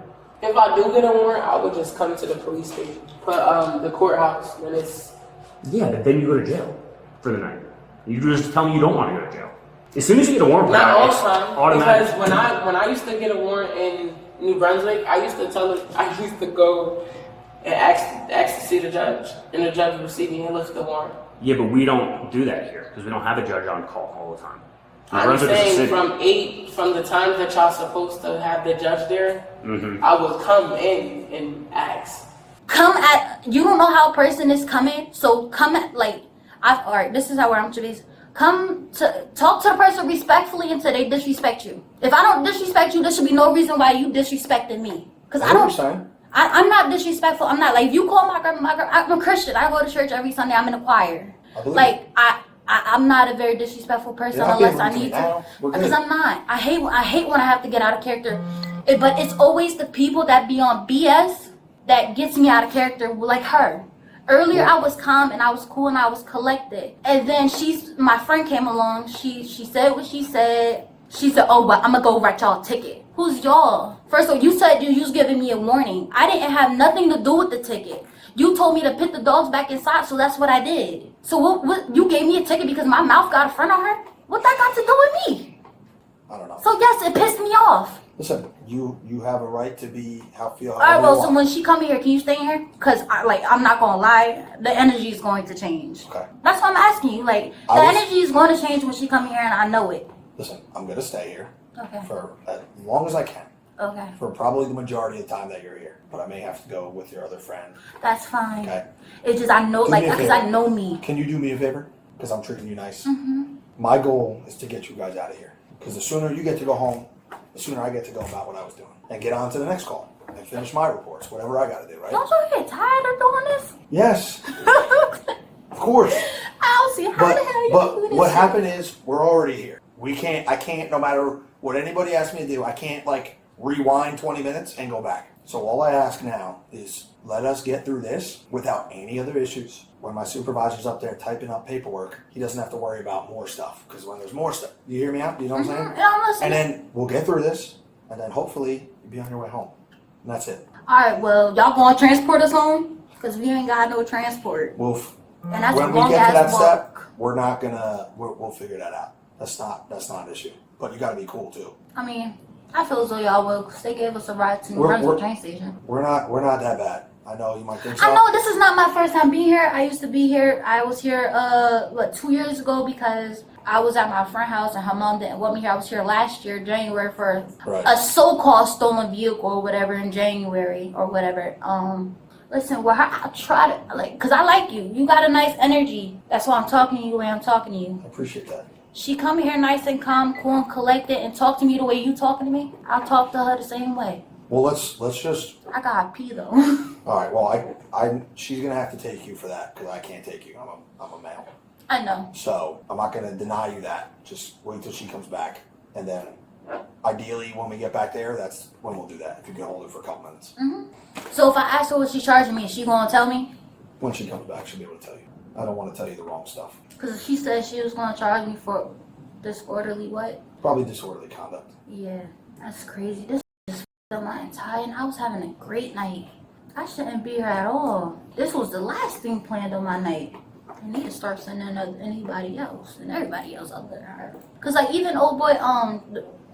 If I do get a warrant, I would just come to the police station. But the courthouse, when it's... Yeah, but then you go to jail for the night. You just tell me you don't want to go to jail. As soon as you get a warrant, not all the time. Automatic. Because when I used to get a warrant in New Brunswick, I used to go and ask to see the judge, and the judge will see me and lift the warrant. Yeah, but we don't do that here because we don't have a judge on call all the time. I'm saying from the time that y'all supposed to have the judge there, I would come in and ask. You don't know how a person is coming, so all right, this is how I'm to be. Come to talk to the person respectfully until they disrespect you. If I don't disrespect you, there should be no reason why you disrespecting me. Because I'm not disrespectful. I'm not like, if you call my grandma, I'm a Christian. I go to church every Sunday. I'm in a choir. Like I'm not a very disrespectful person unless I need to. Because I'm not. I hate when I have to get out of character. But it's always the people that be on BS that gets me out of character, like her. Earlier I was calm and I was cool and I was collected. And then my friend came along. She said what she said. She said, oh, well, I'm gonna go write y'all a ticket. Who's y'all? First of all, you said you was giving me a warning. I didn't have nothing to do with the ticket. You told me to put the dogs back inside, so that's what I did. So what you gave me a ticket because my mouth got a friend on her? What that got to do with me? I don't know. So yes, it pissed me off. Listen, you have a right to feel All right, well, so when she come here, can you stay in here? Because I'm not gonna lie, the energy is going to change. Okay. That's what I'm asking you. Like the energy is going to change when she come here, and I know it. Listen, I'm gonna stay here. Okay. For as long as I can. Okay. For probably the majority of the time that you're here, but I may have to go with your other friend. That's fine. Okay. It's just I know, because I know me. Can you do me a favor? Because I'm treating you nice. Mm-hmm. My goal is to get you guys out of here. Because the sooner you get to go home, the sooner I get to go about what I was doing and get on to the next call and finish my reports, whatever I got to do. Right? Don't you get tired of doing this? Yes. Of course. I don't see how the hell you do this. But what happened is we're already here. I can't, no matter what anybody asks me to do, I can't rewind 20 minutes and go back. So all I ask now is let us get through this without any other issues. When my supervisor's up there typing up paperwork, he doesn't have to worry about more stuff. Because when there's more stuff, you hear me out? You know what I'm saying? Yeah, I'm listening. And then we'll get through this, and then hopefully you'll be on your way home. And that's it. All right, well, y'all gonna transport us home? Because we ain't got no transport. And that's when a we long get to that ass step, walk. we're not gonna. We'll figure that out. That's not an issue. But you got to be cool too. I mean, I feel as though y'all will, because they gave us a ride to New Brunswick train station. We're not that bad. I know you might think so. I know this is not my first time being here. I used to be here. I was here 2 years ago because I was at my friend's house and her mom didn't want me here. I was here last year, January, for a so-called stolen vehicle or whatever in January or whatever. Listen, I try to, because I like you. You got a nice energy. That's why I'm talking to you the way I'm talking to you. I appreciate that. She come here nice and calm, cool and collected and talk to me the way you talking to me. I'll talk to her the same way. Well, let's just. I gotta pee though. All right. Well, she's gonna have to take you for that because I can't take you. I'm a male. I know. So I'm not gonna deny you that. Just wait till she comes back, and then ideally when we get back there, that's when we'll do that. If you can hold it for a couple minutes. So if I ask her what she's charging me, is she gonna tell me? When she comes back, she'll be able to tell you. I don't want to tell you the wrong stuff. Because if she said she was gonna charge me for disorderly what? Probably disorderly conduct. Yeah, that's crazy. This just f***ed up my entire, and I was having a great night. I shouldn't be here at all. This was the last thing planned on my night. I need to start sending anybody else and everybody else other than her. Cause even old boy,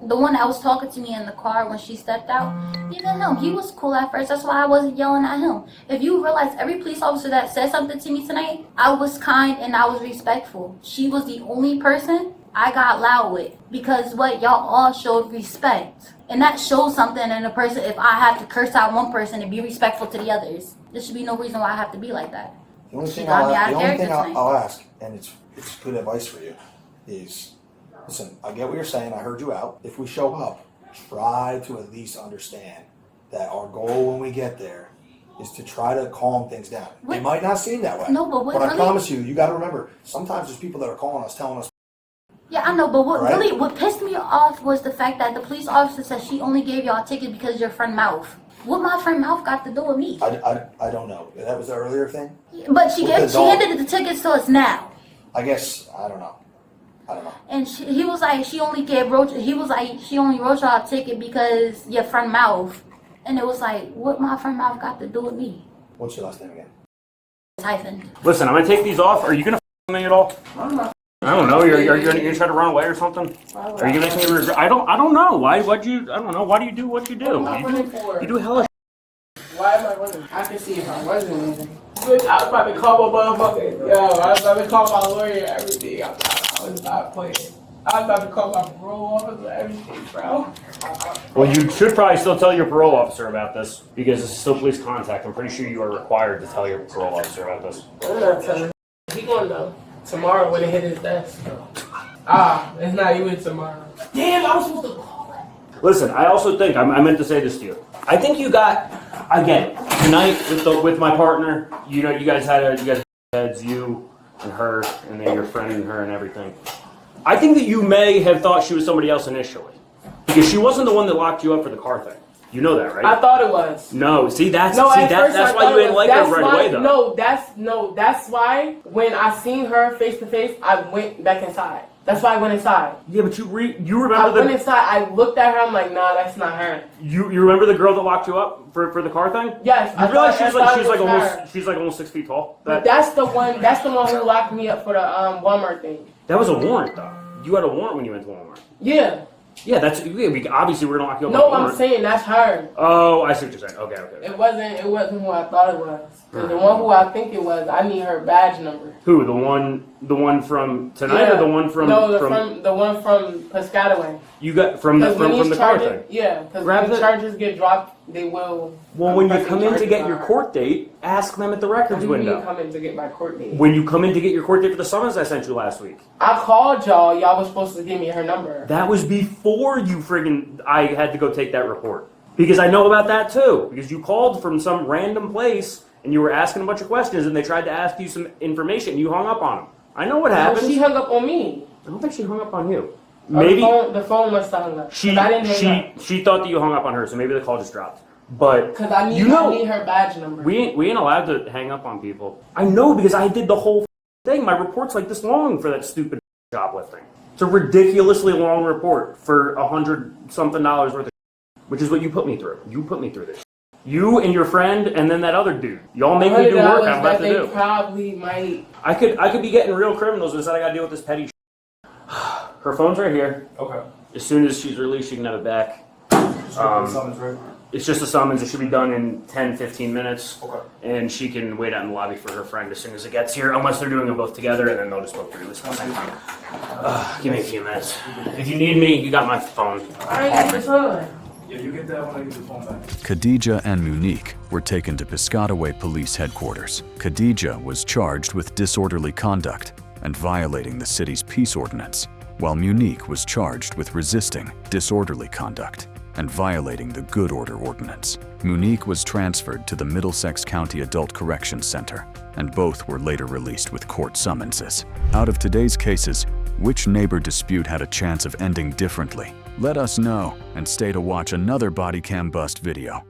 the one that was talking to me in the car when she stepped out, even him, he was cool at first. That's why I wasn't yelling at him. If you realize every police officer that said something to me tonight, I was kind and I was respectful. She was the only person I got loud with because y'all all showed respect. And that shows something in a person. If I have to curse out one person and be respectful to the others, there should be no reason why I have to be like that. The only thing I'll ask, and it's good advice for you, is listen, I get what you're saying. I heard you out. If we show up, try to at least understand that our goal when we get there is to try to calm things down. It might not seem that way. No, but I promise you got to remember, sometimes there's people that are calling us, telling us. Yeah, I know, but what pissed me off was the fact that the police officer said she only gave y'all a ticket because your friend mouth. What my friend mouth got to do with me? I don't know. That was the earlier thing? But she handed the tickets to us now. I guess, I don't know. And he was like, she only wrote y'all a ticket because your friend mouth. And it was like, what my friend mouth got to do with me? What's your last name again? Hyphen. Listen, I'm gonna take these off. Are you gonna me at all? I don't know. You're gonna try to run away or something? Are you gonna make me regret? I don't know. I don't know. Why do you do what you do? You do hella. Why am I running? I can see if I wasn't leaving. Bitch, I was about to call my motherfucker. Yo, I was about to call my lawyer, everything. I was not playing. I was about to call my parole officer, everything, bro. Well, you should probably still tell your parole officer about this because this is still police contact. I'm pretty sure you are required to tell your parole officer about this. I'm not telling him. He gonna know tomorrow when it hit his desk. It's not even tomorrow. Damn, I was supposed to call him. Listen, I also think I meant to say this to you. I think you got again tonight with my partner. You know, you guys had heads, you and her, and then your friend and her and everything. I think that you may have thought she was somebody else initially because she wasn't the one that locked you up for the car thing. You know that, right? I thought it was. No, that's why I you didn't like her right away, though. That's why when I seen her face to face, I went back inside. That's why I went inside. Yeah, but you remember I went inside. I looked at her. I'm like, nah, that's not her. You remember the girl that locked you up for the car thing? Yes. You realize she's like almost 6 feet tall. But that's the one who locked me up for the Walmart thing. That was a warrant, though. You had a warrant when you went to Walmart. Yeah. Yeah, obviously we're gonna lock you up. No, I'm saying that's her. Oh, I see what you're saying. Okay. It wasn't who I thought it was. Cause the one who I think it was, I need her badge number. Who? The one from tonight, or the one from? No, the one from Piscataway. You got from the car thing. Yeah, because when the charges get dropped, they will. Well, when you come in to get your court date, ask them at the records window. Come in to get my court date. When you come in to get your court date for the summons I sent you last week. I called y'all. Y'all was supposed to give me her number. That was before I had to go take that report. Because I know about that too. Because you called from some random place and you were asking a bunch of questions and they tried to ask you some information and you hung up on them. I know what happened. She hung up on me. I don't think she hung up on you. Maybe the phone must have hung up. She thought that you hung up on her, so maybe the call just dropped. But because I need her badge number. We ain't allowed to hang up on people. I know because I did the whole thing. My report's like this long for that stupid shoplifting. It's a ridiculously long report for $100-something worth of which is what you put me through. You put me through this. You and your friend and then that other dude. Y'all make me do work I'm about to do. Probably might. I could be getting real criminals, but instead I gotta deal with this petty Her phone's right here. Okay. As soon as she's released, she can have it back. Summons, right? It's just a summons. It should be done in 10-15 minutes. Okay. And she can wait out in the lobby for her friend as soon as it gets here, unless they're doing them both together, and then they'll just both release one. Give me a few minutes. If you need me, you got my phone. Yeah, you get that when I get the phone back. Kadeija and Miunique were taken to Piscataway Police Headquarters. Kadeija was charged with disorderly conduct and violating the city's peace ordinance, while Miunique was charged with resisting disorderly conduct and violating the Good Order Ordinance. Miunique was transferred to the Middlesex County Adult Corrections Center, and both were later released with court summonses. Out of today's cases, which neighbor dispute had a chance of ending differently? Let us know and stay to watch another BodyCamBust video.